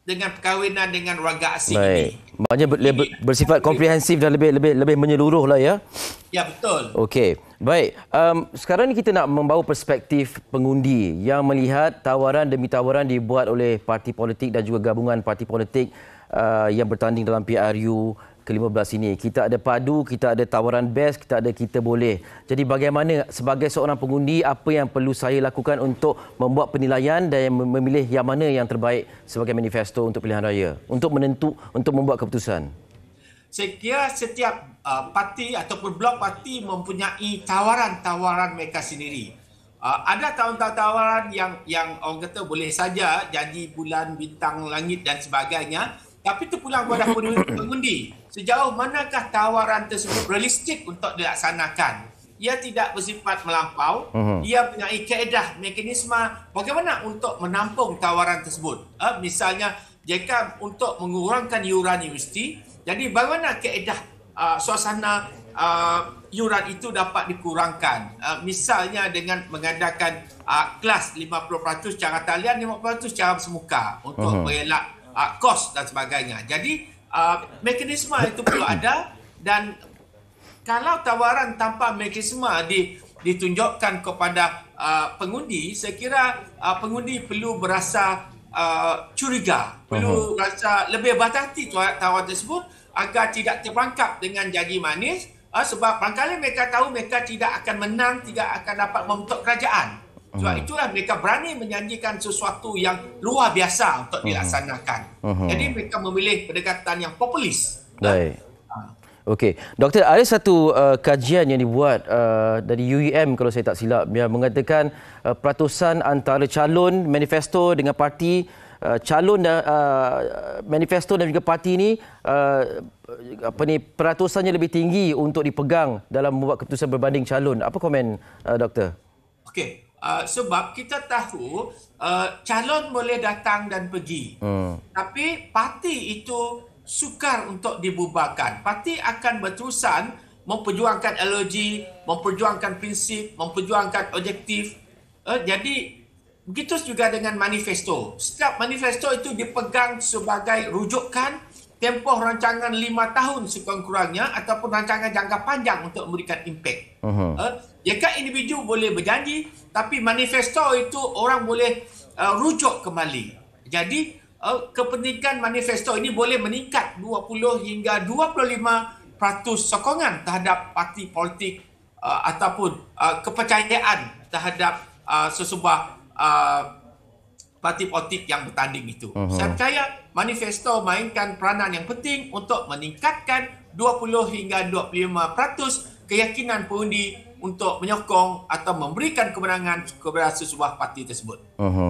dengan perkahwinan dengan warga asing ini. Maknanya bersifat komprehensif dan lebih menyeluruh lah ya. Ya, betul. Okey. Baik, sekarang ni kita nak membawa perspektif pengundi yang melihat tawaran demi tawaran dibuat oleh parti politik dan juga gabungan parti politik yang bertanding dalam PRU ke-15 ini. Kita ada padu, kita ada tawaran best, kita ada kita boleh. Jadi bagaimana sebagai seorang pengundi, apa yang perlu saya lakukan untuk membuat penilaian dan memilih yang mana yang terbaik sebagai manifesto untuk pilihan raya, untuk membuat keputusan? Saya kira setiap parti ataupun blok parti mempunyai tawaran-tawaran mereka sendiri. Ada tawaran yang orang kata boleh saja jadi bulan, bintang, langit dan sebagainya. Tapi terpulang kepada pengundi. Sejauh manakah tawaran tersebut realistik untuk dilaksanakan? Ia tidak bersifat melampau. Ia mempunyai kaedah, mekanisme bagaimana untuk menampung tawaran tersebut. Misalnya, jika untuk mengurangkan yuran universiti, jadi bagaimana kaedah suasana yuran itu dapat dikurangkan. Misalnya dengan mengadakan kelas 50% secara talian, 50% secara semuka untuk mengelak kos dan sebagainya. Jadi mekanisme itu perlu ada, dan kalau tawaran tanpa mekanisme ditunjukkan kepada pengundi, saya kira pengundi perlu berasa curiga, perlu rasa lebih berhati-hati tawaran tersebut agar tidak terperangkap dengan janji manis, sebab barangkali mereka tahu mereka tidak akan menang, tidak akan dapat membentuk kerajaan. Sebab itulah mereka berani menjanjikan sesuatu yang luar biasa untuk dilaksanakan. Jadi mereka memilih pendekatan yang populis. Baik. Okey, Doktor, ada satu kajian yang dibuat dari UUM kalau saya tak silap yang mengatakan peratusan antara calon manifesto dengan parti calon manifesto dan juga parti ini peratusannya lebih tinggi untuk dipegang dalam membuat keputusan berbanding calon. Apa komen Doktor? Okey, sebab kita tahu calon boleh datang dan pergi. Tapi parti itu sukar untuk dibubarkan. Parti akan berterusan memperjuangkan ideologi, memperjuangkan prinsip, memperjuangkan objektif. Jadi begitu juga dengan manifesto. Setiap manifesto itu dipegang sebagai rujukan tempoh rancangan 5 tahun sekurang-kurangnya ataupun rancangan jangka panjang untuk memberikan impak. Jika individu boleh berjanji, tapi manifesto itu orang boleh rujuk kembali. Jadi kepentingan manifesto ini boleh meningkat 20 hingga 25% sokongan terhadap parti politik ataupun kepercayaan terhadap sesebuah parti politik yang bertanding itu. Saya percaya manifesto mainkan peranan yang penting untuk meningkatkan 20 hingga 25% keyakinan pengundi untuk menyokong atau memberikan kemenangan kepada sesebuah parti tersebut.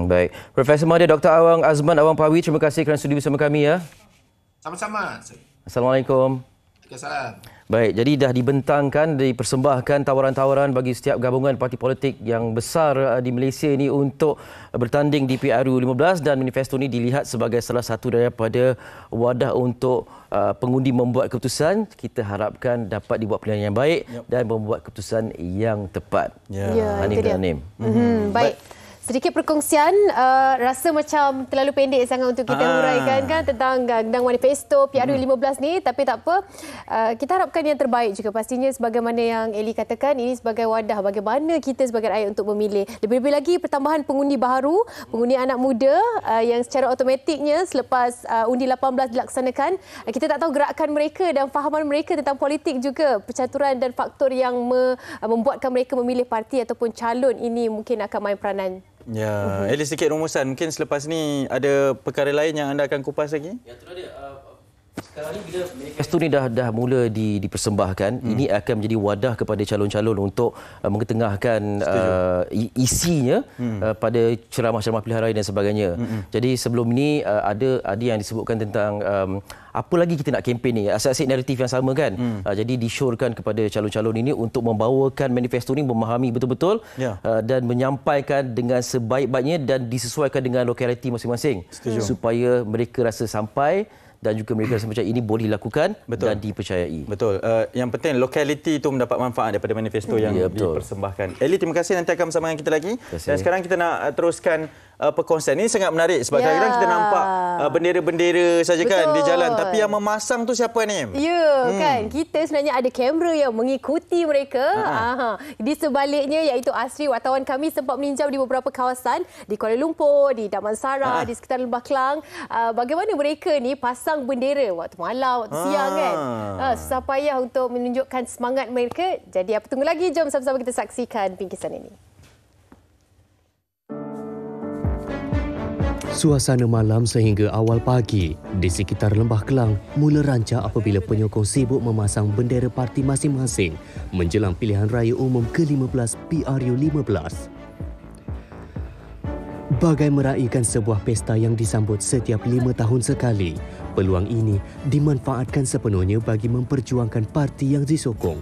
Baik. Profesor Madya Dr. Awang Azman Awang Pawi, terima kasih kerana sudi bersama kami ya. Sama-sama. Assalamualaikum. Waalaikumsalam. Baik, jadi dah dibentangkan, dipersembahkan tawaran-tawaran bagi setiap gabungan parti politik yang besar di Malaysia ini untuk bertanding di PRU 15 dan manifesto ini dilihat sebagai salah satu daripada wadah untuk pengundi membuat keputusan. Kita harapkan dapat dibuat pilihan yang baik dan membuat keputusan yang tepat. Hanif dan Anim. Baik. Sedikit perkongsian, rasa macam terlalu pendek sangat untuk kita huraikan kan tentang gendang manifesto PRU 15 ni, tapi tak apa. Kita harapkan yang terbaik juga pastinya, sebagaimana yang Eli katakan, ini sebagai wadah bagaimana kita sebagai rakyat untuk memilih. Lebih-lebih lagi pertambahan pengundi baru, pengundi anak muda yang secara automatiknya selepas undi 18 dilaksanakan, kita tak tahu gerakan mereka dan fahaman mereka tentang politik juga, percaturan dan faktor yang membuatkan mereka memilih parti ataupun calon ini mungkin akan main peranan. Ya, Eli sedikit rumusan. Mungkin selepas ni ada perkara lain yang anda akan kupas lagi? Ya, tu dia. Sekarang ni bila manifesto ni dah mula dipersembahkan, ini akan menjadi wadah kepada calon-calon untuk mengetengahkan isinya pada ceramah-ceramah pilihan raya dan sebagainya. Jadi sebelum ini ada yang disebutkan tentang apa lagi kita nak kempen ni, asyik naratif yang sama kan. Jadi disyorkan kepada calon-calon ini untuk membawakan manifesto ni, memahami betul-betul dan menyampaikan dengan sebaik-baiknya dan disesuaikan dengan lokaliti masing-masing supaya mereka rasa sampai dan juga mereka rasa macam ini boleh dilakukan dan dipercayai. Betul. Yang penting lokaliti itu mendapat manfaat daripada manifesto yang dipersembahkan. Eli, terima kasih, nanti akan bersama dengan kita lagi. Dan sekarang kita nak teruskan perkongsian ini. Sangat menarik sebab kadang-kadang kita nampak bendera-bendera saja kan di jalan, tapi yang memasang tu siapa ni? Kan kita sebenarnya ada kamera yang mengikuti mereka. Di sebaliknya, iaitu Asri, wartawan kami sempat meninjau di beberapa kawasan di Kuala Lumpur, di Damansara, di sekitar Lembah Kelang, bagaimana mereka ni pasang bendera waktu malam, waktu siang kan. Susah payah untuk menunjukkan semangat mereka. Jadi apa tunggu lagi, jom sama-sama kita saksikan bingkisan ini. Suasana malam sehingga awal pagi di sekitar Lembah Kelang mula rancak apabila penyokong sibuk memasang bendera parti masing-masing menjelang pilihan raya umum ke-15 PRU 15. Bagai meraihkan sebuah pesta yang disambut setiap 5 tahun sekali, peluang ini dimanfaatkan sepenuhnya bagi memperjuangkan parti yang disokong.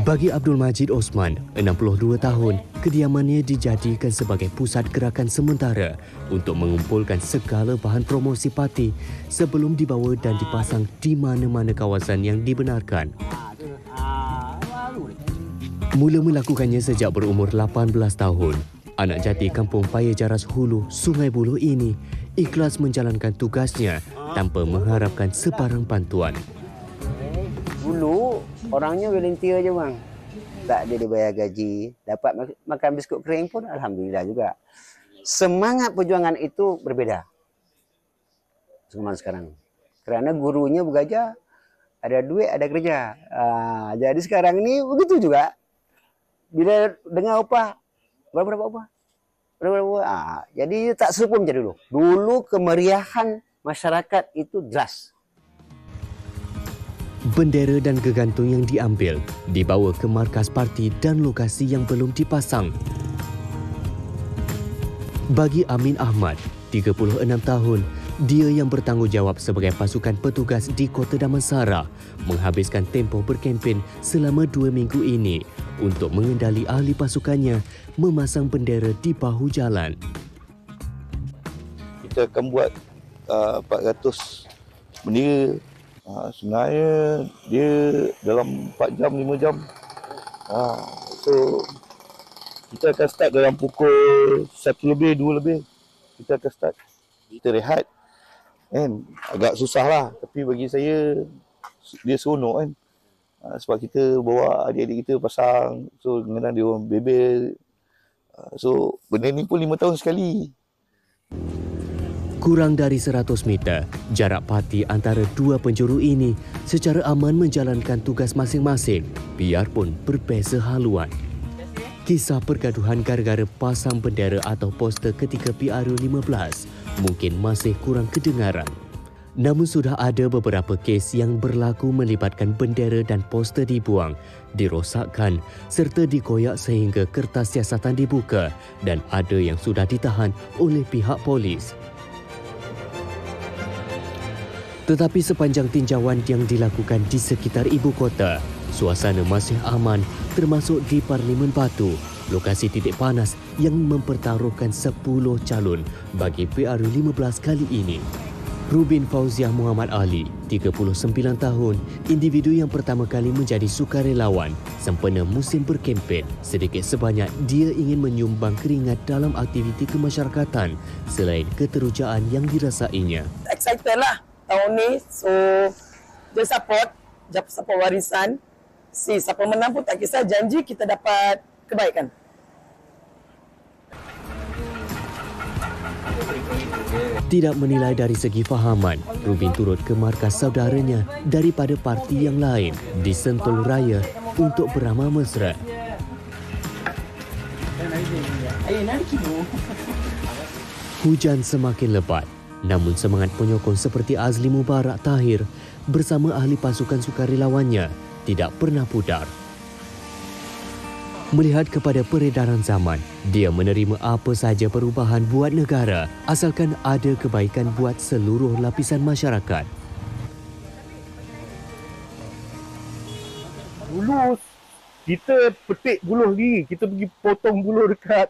Bagi Abdul Majid Osman, 62 tahun, kediamannya dijadikan sebagai pusat gerakan sementara untuk mengumpulkan segala bahan promosi parti sebelum dibawa dan dipasang di mana-mana kawasan yang dibenarkan. Mula melakukannya sejak berumur 18 tahun, anak jati kampung Paya Jaras Hulu, Sungai Buloh ini ikhlas menjalankan tugasnya tanpa mengharapkan sebarang bantuan. Dulu orangnya volunteer je bang. Tak ada dibayar gaji, dapat makan biskut kering pun alhamdulillah juga. Semangat perjuangan itu berbeza sekarang. Kerana gurunya bekerja, ada duit, ada kerja. Jadi sekarang ni begitu juga. Bila dengar upah, berapa upah? Jadi tak serupa macam dulu. Dulu kemeriahan masyarakat itu jelas. Bendera dan gegantung yang diambil dibawa ke markas parti dan lokasi yang belum dipasang. Bagi Amin Ahmad, 36 tahun, dia yang bertanggungjawab sebagai pasukan petugas di Kota Damansara menghabiskan tempoh berkempen selama 2 minggu ini untuk mengendali ahli pasukannya memasang bendera di bahu jalan. Kita akan buat 400 bendera. Sebenarnya dia dalam 4 jam, 5 jam. So, kita akan start dalam pukul 1 lebih, 2 lebih. Kita akan start. Kita rehat. Kan? Agak susah lah. Tapi bagi saya, dia seronok kan. Sebab kita bawa adik-adik kita pasang. So, kadang-kadang dia orang bebel. So, benda ni pun 5 tahun sekali. Kurang dari 100 meter, jarak parti antara dua penjuru ini secara aman menjalankan tugas masing-masing, biarpun berbeza haluan. Kisah pergaduhan gara-gara pasang bendera atau poster ketika PRU 15 mungkin masih kurang kedengaran. Namun sudah ada beberapa kes yang berlaku melibatkan bendera dan poster dibuang, dirosakkan serta dikoyak sehingga kertas siasatan dibuka dan ada yang sudah ditahan oleh pihak polis. Tetapi sepanjang tinjauan yang dilakukan di sekitar ibu kota, suasana masih aman termasuk di Parlimen Batu, lokasi titik panas yang mempertaruhkan 10 calon bagi PRU 15 kali ini. Rubin Fauziah Muhammad Ali, 39 tahun, individu yang pertama kali menjadi sukarelawan sempena musim berkempen. Sedikit sebanyak dia ingin menyumbang keringat dalam aktiviti kemasyarakatan selain keterujaan yang dirasainya. Excited lah tahun ni, so dia support warisan. Siapa menang pun tak kisah, janji kita dapat kebaikan. Tidak menilai dari segi fahaman, Rubin turut ke markas saudaranya daripada parti yang lain di Sentul Raya untuk beramal mesra. Hujan semakin lebat, namun semangat penyokong seperti Azli Mubarak Tahir bersama ahli pasukan sukarelawannya tidak pernah pudar. Melihat kepada peredaran zaman, dia menerima apa sahaja perubahan buat negara asalkan ada kebaikan buat seluruh lapisan masyarakat. Dulu kita petik buluh ni, kita pergi potong buluh dekat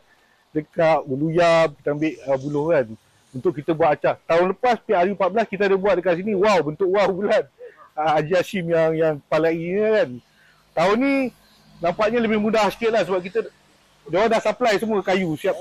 bulu yam, kita ambil buluh kan untuk kita buat acar. Tahun lepas PRU 14 kita ada buat dekat sini. Wow, bentuk wow bulan. Haji Hashim yang palai ni kan. Tahun ni nampaknya lebih mudah sikit lah sebab kita diorang dah supply semua kayu siap.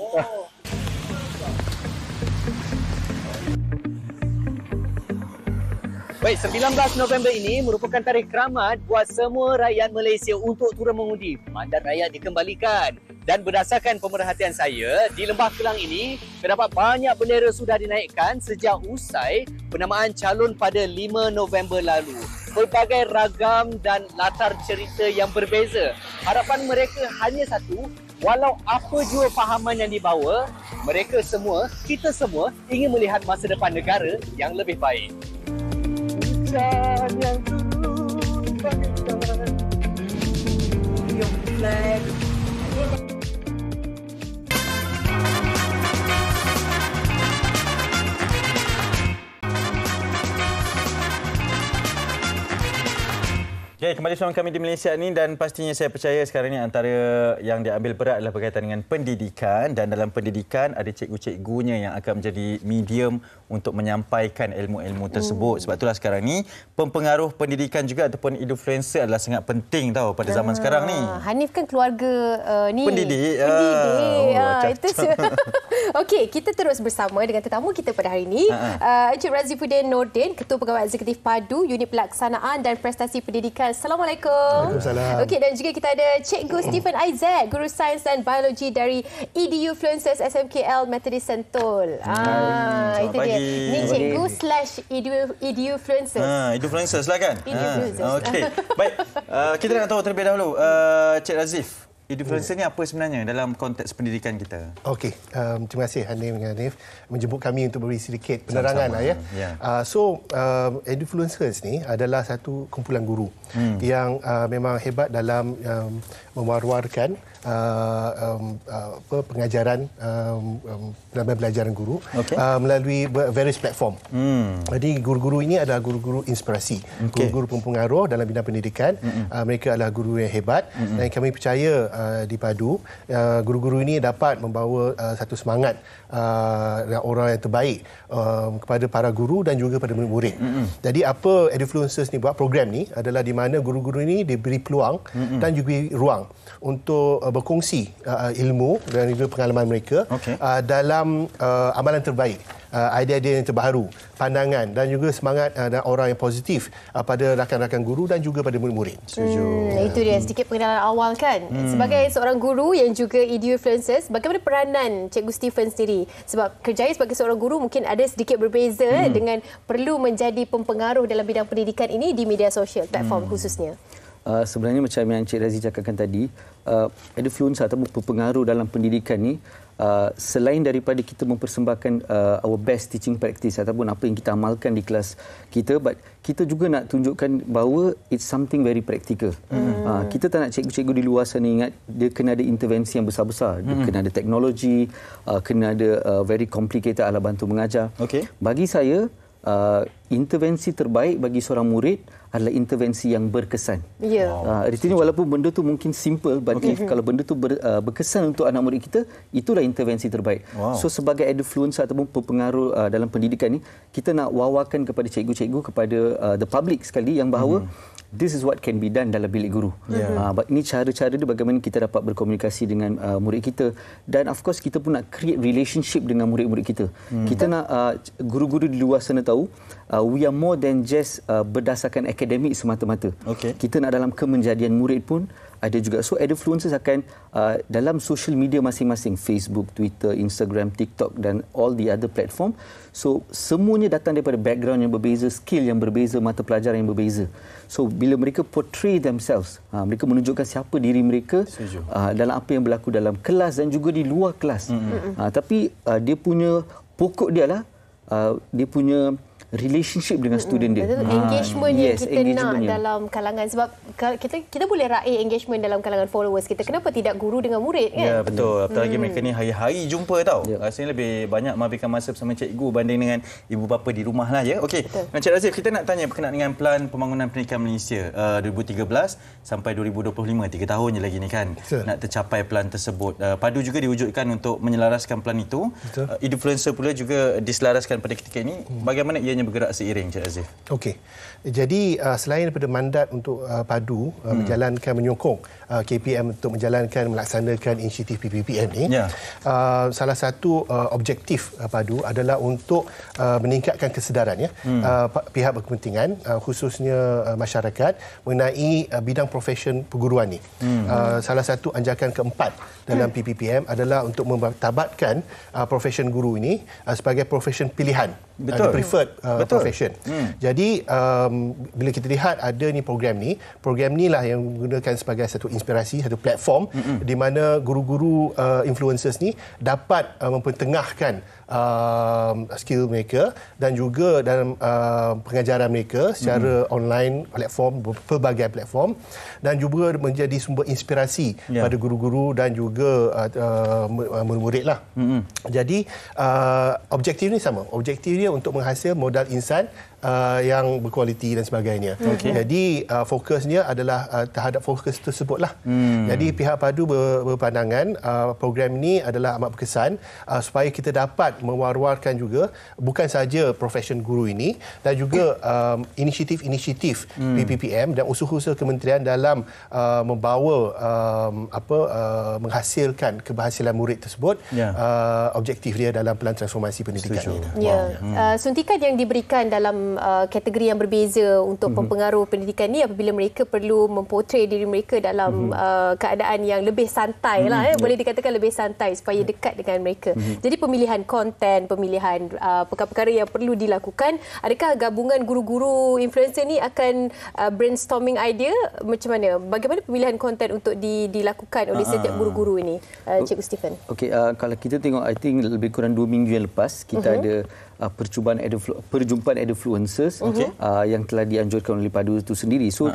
Baik, 19 November ini merupakan tarikh keramat buat semua rakyat Malaysia untuk turun mengundi. Mandat rakyat dikembalikan. Dan berdasarkan pemerhatian saya, di Lembah Kelang ini terdapat banyak bendera sudah dinaikkan sejak usai penamaan calon pada 5 November lalu. Pelbagai ragam dan latar cerita yang berbeza. Harapan mereka hanya satu, walau apa jua fahaman yang dibawa, mereka semua, kita semua ingin melihat masa depan negara yang lebih baik. Hujan yang turun bagaikan yang flag. Okay, kembali bersama kami di Malaysia ni dan pastinya saya percaya sekarang ni antara yang diambil berat adalah berkaitan dengan pendidikan dan dalam pendidikan ada cikgu-cikgunya yang akan menjadi medium untuk menyampaikan ilmu-ilmu tersebut. Sebab itulah sekarang ni pempengaruh pendidikan juga ataupun influencer adalah sangat penting tahu pada zaman sekarang ni. Hanif kan keluarga ni pendidik. Itu okey, kita terus bersama dengan tetamu kita pada hari ini. Encik Razifuddin Nordin, Ketua Pegawai Eksekutif PADU, Unit Pelaksanaan dan Prestasi Pendidikan. Assalamualaikum. Waalaikumsalam. Okey, dan juga kita ada Cikgu Stephen Isaac, Guru Sains dan Biologi dari EDU Fluencers SMKL Methodist Sentul. Itu dia. Ni Cikgu / EDU Fluencers. EDU Fluencers lah kan? EDU Fluencers. Okey. Baik, kita nak tahu terlebih dahulu Cik Razif. Influencer ni apa sebenarnya dalam konteks pendidikan kita? Okey, terima kasih Hanif dengan Hanif menjemput kami untuk beri sedikit penerangan lah ya. Influencers ni adalah satu kumpulan guru yang memang hebat dalam mewar-warkan pengajaran dalam pelajaran guru melalui various platform. Jadi guru-guru ini adalah guru-guru inspirasi, guru-guru pempengaruh dalam bidang pendidikan. Mereka adalah guru yang hebat dan kami percaya di Padu guru-guru ini dapat membawa satu semangat orang yang terbaik kepada para guru dan juga pada murid-murid. Jadi apa Edufluencers ni buat program ni adalah di mana guru-guru ini diberi peluang dan juga ruang untuk berkongsi ilmu dan juga pengalaman mereka dalam amalan terbaik, idea-idea yang terbaru, pandangan dan juga semangat dan aura yang positif pada rakan-rakan guru dan juga pada murid-murid. Itu dia sedikit pengenalan awal kan. Sebagai seorang guru yang juga Edufluencers, bagaimana peranan Cikgu Stephen sendiri? Sebab kerjaya sebagai seorang guru mungkin ada sedikit berbeza dengan perlu menjadi pempengaruh dalam bidang pendidikan ini di media sosial, platform khususnya. Sebenarnya macam yang Cik Razi cakapkan tadi, Edufluencer ataupun pengaruh dalam pendidikan ni, selain daripada kita mempersembahkan our best teaching practice ataupun apa yang kita amalkan di kelas kita, but kita juga nak tunjukkan bahawa it's something very practical. Kita tak nak cikgu-cikgu di luar sana ingat dia kena ada intervensi yang besar-besar, dia kena ada teknologi, kena ada very complicated alat bantu mengajar. Bagi saya, intervensi terbaik bagi seorang murid adalah intervensi yang berkesan. Artinya walaupun benda tu mungkin simple, but kalau benda tu berkesan untuk anak murid kita, itulah intervensi terbaik. So sebagai Edufluencer ataupun pengaruh dalam pendidikan ni, kita nak wawarkan kepada cikgu-cikgu, kepada the public sekali yang bahawa this is what can be done dalam bilik guru. Ini cara-cara dia bagaimana kita dapat berkomunikasi dengan murid kita, dan of course kita pun nak create relationship dengan murid-murid kita. Kita nak guru-guru di luar sana tahu we are more than just berdasarkan akademik semata-mata. Kita nak dalam kemenjadian murid pun ada juga. So Edufluencers akan dalam social media masing-masing, Facebook, Twitter, Instagram, TikTok dan all the other platform. So semuanya datang daripada background yang berbeza, skill yang berbeza, mata pelajaran yang berbeza. So bila mereka portray themselves, mereka menunjukkan siapa diri mereka dalam apa yang berlaku dalam kelas dan juga di luar kelas. Tapi dia punya pokok dia lah dia punya relationship dengan student dia. Engagement yang kita nak dalam kalangan, sebab kita boleh raih engagement dalam kalangan followers kita. Kenapa tidak guru dengan murid kan? Ya, betul. Apatah lagi mereka ni hari-hari jumpa tau. Rasanya lebih banyak menghabiskan masa bersama cikgu banding dengan ibu bapa di rumah lah ya. Okey. Encik Razif, kita nak tanya berkenaan dengan Plan Pembangunan Pendidikan Malaysia 2013 sampai 2025, 3 tahun je lagi ni kan. Nak tercapai plan tersebut. Padu juga diwujudkan untuk menyelaraskan plan itu. Edufluencer pula juga diselaraskan pada ketika ini. Bagaimana ianya bergerak seiring, Cik Azif? Okey. Jadi selain daripada mandat untuk Padu menyokong KPM untuk melaksanakan inisiatif PPPM ni, salah satu objektif Padu adalah untuk meningkatkan kesedaran pihak berkepentingan, khususnya masyarakat mengenai bidang profesion perguruan ni. Salah satu anjakan keempat dalam PPPM adalah untuk memtabatkan profesion guru ini sebagai profesion pilihan, preferred profession. Jadi bila kita lihat ada ni program ni lah yang menggunakan sebagai satu inspirasi, satu platform di mana guru-guru influencers ni dapat mempertengahkan skill mereka dan juga dalam pengajaran mereka secara online platform, pelbagai platform, dan juga menjadi sumber inspirasi pada guru-guru dan juga murid-murid lah. Jadi objektif ni sama. Objektif dia untuk menghasil modal insan yang berkualiti dan sebagainya. Jadi fokusnya adalah terhadap fokus tersebutlah. Jadi pihak Padu berpandangan program ini adalah amat berkesan supaya kita dapat mewar-warkan juga bukan saja profesion guru ini dan juga inisiatif-inisiatif PPPM dan usaha-usaha kementerian dalam membawa menghasilkan keberhasilan murid tersebut. Objektif dia dalam Pelan Transformasi Pendidikan ini. Suntikan yang diberikan dalam dalam kategori yang berbeza untuk pempengaruh pendidikan ni apabila mereka perlu memportray diri mereka dalam keadaan yang lebih santai lah, boleh dikatakan lebih santai supaya dekat dengan mereka. Jadi pemilihan konten, pemilihan perkara-perkara yang perlu dilakukan, adakah gabungan guru-guru influencer ni akan brainstorming idea macam mana? Bagaimana pemilihan konten untuk dilakukan oleh setiap guru-guru ini, Cikgu Stephen? Okey, kalau kita tengok, I think lebih kurang 2 minggu yang lepas kita ada perjumpaan Edufluencers yang telah dianjurkan oleh PADU itu sendiri. So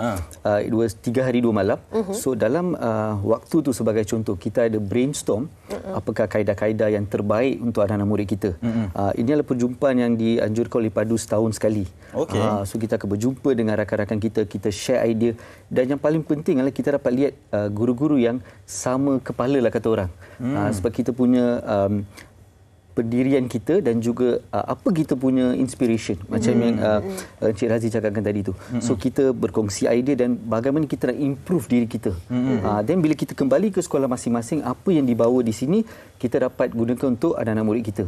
it was 3 hari 2 malam. So dalam waktu tu sebagai contoh, kita ada brainstorm apakah kaedah-kaedah yang terbaik untuk anak-anak murid kita. Ini adalah perjumpaan yang dianjurkan oleh PADU setahun sekali. So kita akan berjumpa dengan rakan-rakan kita, kita share idea, dan yang paling penting adalah kita dapat lihat guru-guru yang sama kepala lah kata orang. Sebab kita punya pendirian kita dan juga apa kita punya inspiration macam yang Encik Razi cakapkan tadi tu. So kita berkongsi idea dan bagaimana kita nak improve diri kita. Dan bila kita kembali ke sekolah masing-masing, apa yang dibawa di sini kita dapat gunakan untuk anak-anak murid kita.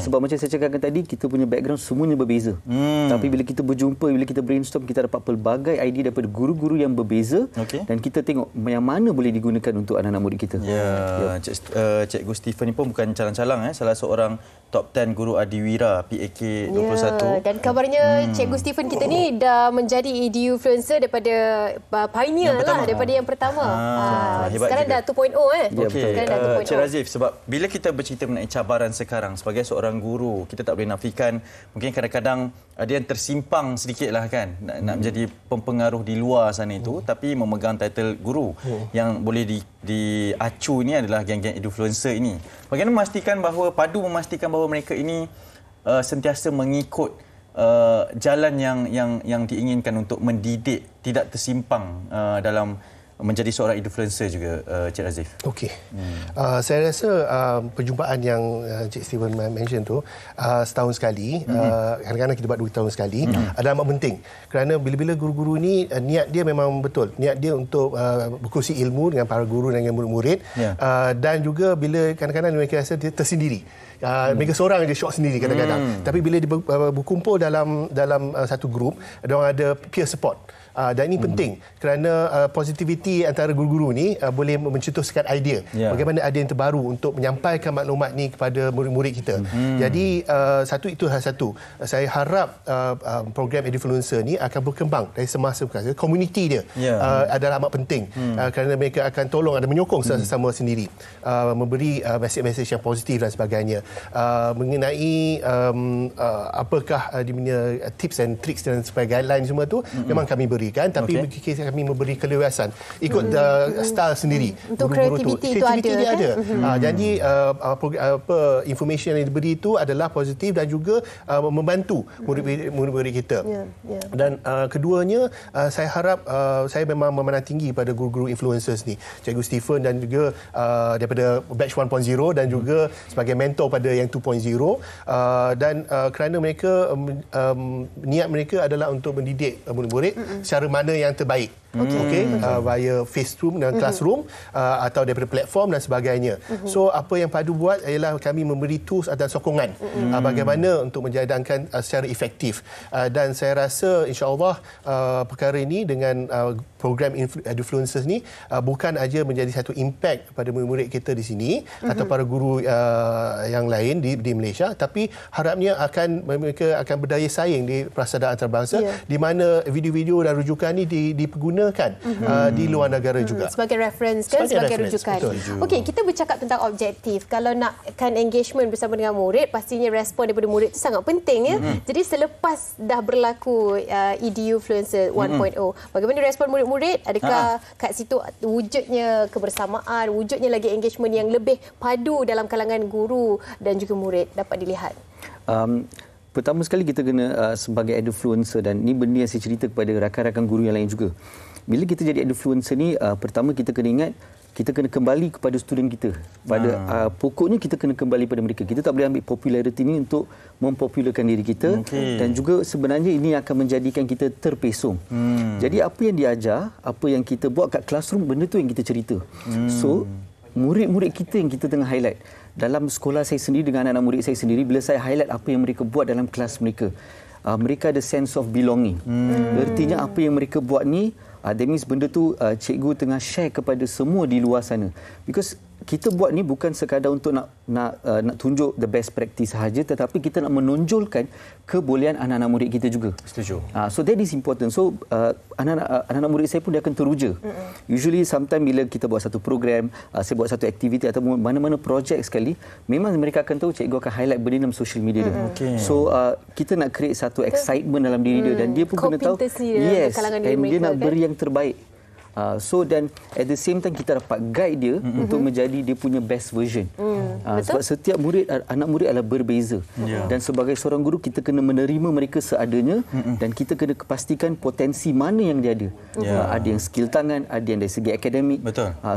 Sebab macam saya cakapkan tadi, kita punya background semuanya berbeza. Tapi bila kita berjumpa, bila kita brainstorm, kita dapat pelbagai idea daripada guru-guru yang berbeza dan kita tengok yang mana boleh digunakan untuk anak-anak murid kita. Cikgu Stephen ni pun bukan calang-calang, salah seorang top 10 guru adiwira PAK 21. Dan kabarnya Cikgu Stephen kita ni dah menjadi Edufluencer daripada pioneer lah, daripada yang pertama. Sekarang dah 2.0 Sekarang dah 2.0. Cik Razif, sebab bila kita bercerita mengenai cabaran sekarang sebagai seorang guru, kita tak boleh nafikan mungkin kadang-kadang ada yang tersimpang sedikit lah kan, nak menjadi pempengaruh di luar sana itu, tapi memegang title guru. Yang boleh diacu ni adalah geng-geng Edufluencer ini. Bagaimana memastikan bahawa PADU memastikan bahawa mereka ini sentiasa mengikut jalan yang diinginkan untuk mendidik, tidak tersimpang dalam menjadi seorang influencer juga, Cik Razif. Okey. Saya rasa perjumpaan yang Cik Stephen mention tu setahun sekali, kadang-kadang kita buat 2 tahun sekali, adalah amat penting. Kerana bila-bila guru-guru ni niat dia memang betul. Niat dia untuk berkongsi ilmu dengan para guru dan dengan murid-murid, dan juga bila kadang-kadang mereka rasa dia tersendiri. Mereka seorang dia shock sendiri kadang-kadang. Tapi bila dia berkumpul dalam satu grup, mereka ada peer support. Dan ini penting kerana positivity antara guru-guru ni boleh mencetuskan idea bagaimana idea yang terbaru untuk menyampaikan maklumat ni kepada murid-murid kita. Jadi itu hal satu. Saya harap program Edufluencer ni akan berkembang dari semasa ke komuniti dia adalah amat penting kerana mereka akan tolong dan menyokong sesama sendiri, memberi mesej-mesej yang positif dan sebagainya mengenai apakah dia punya tips and tricks dan sebagainya, guideline semua tu memang kami beri. Tapi kami memberi keleluasan ikut style sendiri. Untuk kreativiti itu ada. Jadi information yang diberi itu adalah positif dan juga membantu murid-murid kita. Dan keduanya, saya harap saya memang memandang tinggi pada guru-guru influencers ni, Cikgu Stephen dan juga daripada batch 1.0 dan juga sebagai mentor pada yang 2.0, dan kerana mereka niat mereka adalah untuk mendidik murid-murid cara mana yang terbaik. Via face room dan classroom atau daripada platform dan sebagainya. So apa yang PADU buat ialah kami memberi tools dan sokongan bagaimana untuk menjadikan secara efektif, dan saya rasa insya-Allah perkara ini dengan program Edufluencers ni bukan aja menjadi satu impact pada murid-murid kita di sini atau para guru yang lain di Malaysia, tapi harapnya mereka akan berdaya saing di persaudaraan antarabangsa di mana video-video dan rujukan ni dipergunakan di luar negara juga. Sebagai reference kan, sebagai rujukan. Okey, kita bercakap tentang objektif. Kalau nakkan engagement bersama dengan murid, pastinya respon daripada murid itu sangat penting ya. Jadi selepas dah berlaku Edufluencer 1.0, bagaimana respon murid-murid? Adakah kat situ wujudnya kebersamaan, wujudnya lagi engagement yang lebih padu dalam kalangan guru dan juga murid dapat dilihat? Pertama sekali kita kena sebagai Edufluencer, dan ini benda yang saya cerita kepada rakan-rakan guru yang lain juga. Bila kita jadi Edufluencer ni, pertama kita kena ingat, kita kena kembali kepada student kita. Pokoknya kita kena kembali pada mereka. Kita tak boleh ambil populariti ni untuk mempopularkan diri kita, dan juga sebenarnya ini akan menjadikan kita terpesong. Jadi apa yang diajar, apa yang kita buat kat classroom, benda tu yang kita cerita. So murid-murid kita yang kita tengah highlight. Dalam sekolah saya sendiri dengan anak-anak murid saya sendiri, bila saya highlight apa yang mereka buat dalam kelas mereka, mereka ada sense of belonging. Artinya apa yang mereka buat ni, that means benda tu cikgu tengah share kepada semua di luar sana. Because kita buat ni bukan sekadar untuk nak tunjuk the best practice sahaja, tetapi kita nak menonjolkan kebolehan anak-anak murid kita juga. Setuju. So that is important. So anak-anak murid saya pun dia akan teruja. Usually sometimes bila kita buat satu program, saya buat satu aktiviti atau mana-mana projek sekali, memang mereka akan tahu cikgu akan highlight benda dalam social media dia. So kita nak create satu excitement dalam diri dia, dan dia pun kena tahu yes, and dia nak beri yang terbaik. Dan at the same time kita dapat guide dia untuk menjadi dia punya best version. Sebab setiap murid, anak murid adalah berbeza. Dan sebagai seorang guru kita kena menerima mereka seadanya, dan kita kena pastikan potensi mana yang dia ada. Ada yang skill tangan, ada yang dari segi akademik.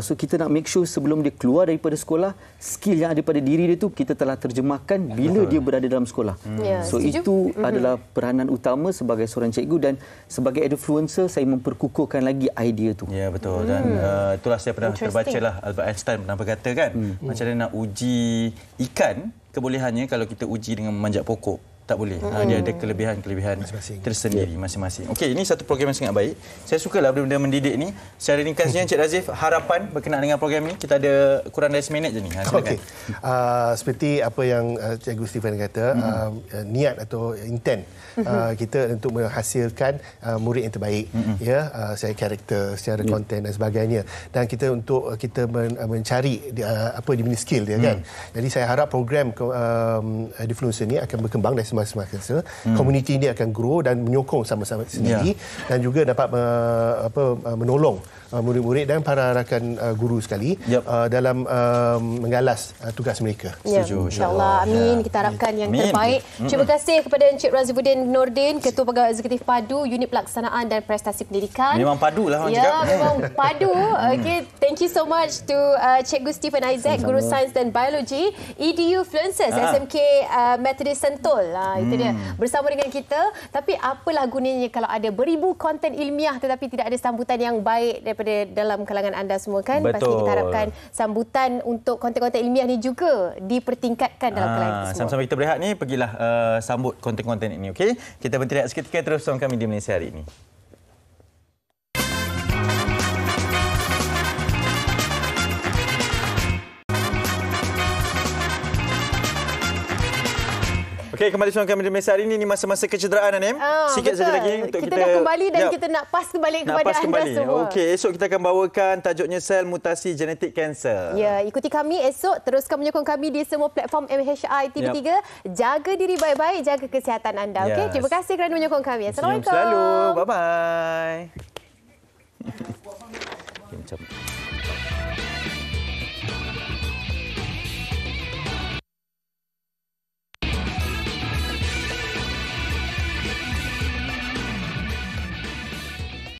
So kita nak make sure sebelum dia keluar daripada sekolah, skill yang ada pada diri dia tu kita telah terjemahkan bila dia berada dalam sekolah. So itu adalah peranan utama sebagai seorang cikgu, dan sebagai influencer saya memperkukuhkan lagi idea tu. Ya, betul. Dan itulah saya pernah terbaca lah, Albert Einstein pernah berkata kan, macam mana nak uji ikan, kebolehannya kalau kita uji dengan memanjat pokok. Tak boleh. Dia ada kelebihan-kelebihan tersendiri masing-masing. Okey, ini satu program yang sangat baik. Saya sukalah benda-benda mendidik ni. Secara ringkasnya, Encik Razif, harapan berkenaan dengan program ni. Kita ada kurang dari seminit je ni. Okey. Seperti apa yang Cikgu Stephen kata, niat atau intent kita untuk menghasilkan murid yang terbaik. Secara karakter, secara konten dan sebagainya. Dan kita untuk kita mencari apa di mana skill dia kan. Jadi saya harap program Influencer ni akan berkembang dan semasa komuniti ini akan grow dan menyokong sama-sama sendiri, dan juga dapat menolong murid-murid dan para rakan guru sekali dalam menggalas tugas mereka. InsyaAllah. Amin. Kita harapkan yang terbaik. Terima kasih kepada Encik Razifuddin Nordin, Ketua Pegawai Eksekutif PADU, Unit Pelaksanaan dan Prestasi Pendidikan. Memang padu lah orang cakap. Memang padu. Okay. Thank you so much to Cikgu Stephen Isaac, Guru Sains dan Biologi, EDU Influencers, SMK Methodist Sentul. Itu dia. Bersama dengan kita. Tapi apalah gunanya kalau ada beribu konten ilmiah tetapi tidak ada sambutan yang baik daripada dalam kalangan anda semua kan? Betul. Pasti kita harapkan sambutan untuk konten-konten ilmiah ni juga dipertingkatkan dalam kalangan kita semua. Sama-sama kita berehat ni, pergilah sambut konten-konten ini, okey? Kita berhenti rehat seketika, terus bersama kami di Malaysia hari ini. Okey, kembali bersama kami di Malaysia hari ini. Ini masa-masa kecederaan, Anim. Sikit saja lagi untuk kita nak kembali dan kita nak pas kembali kepada anda semua. Okey, esok kita akan bawakan tajuknya sel mutasi genetik kanser. Ya, ikuti kami esok. Teruskan menyokong kami di semua platform MHI TV3. Jaga diri baik-baik, jaga kesihatan anda. Okey, terima kasih kerana menyokong kami. Assalamualaikum. Senyum selalu. Bye-bye. Okay, macam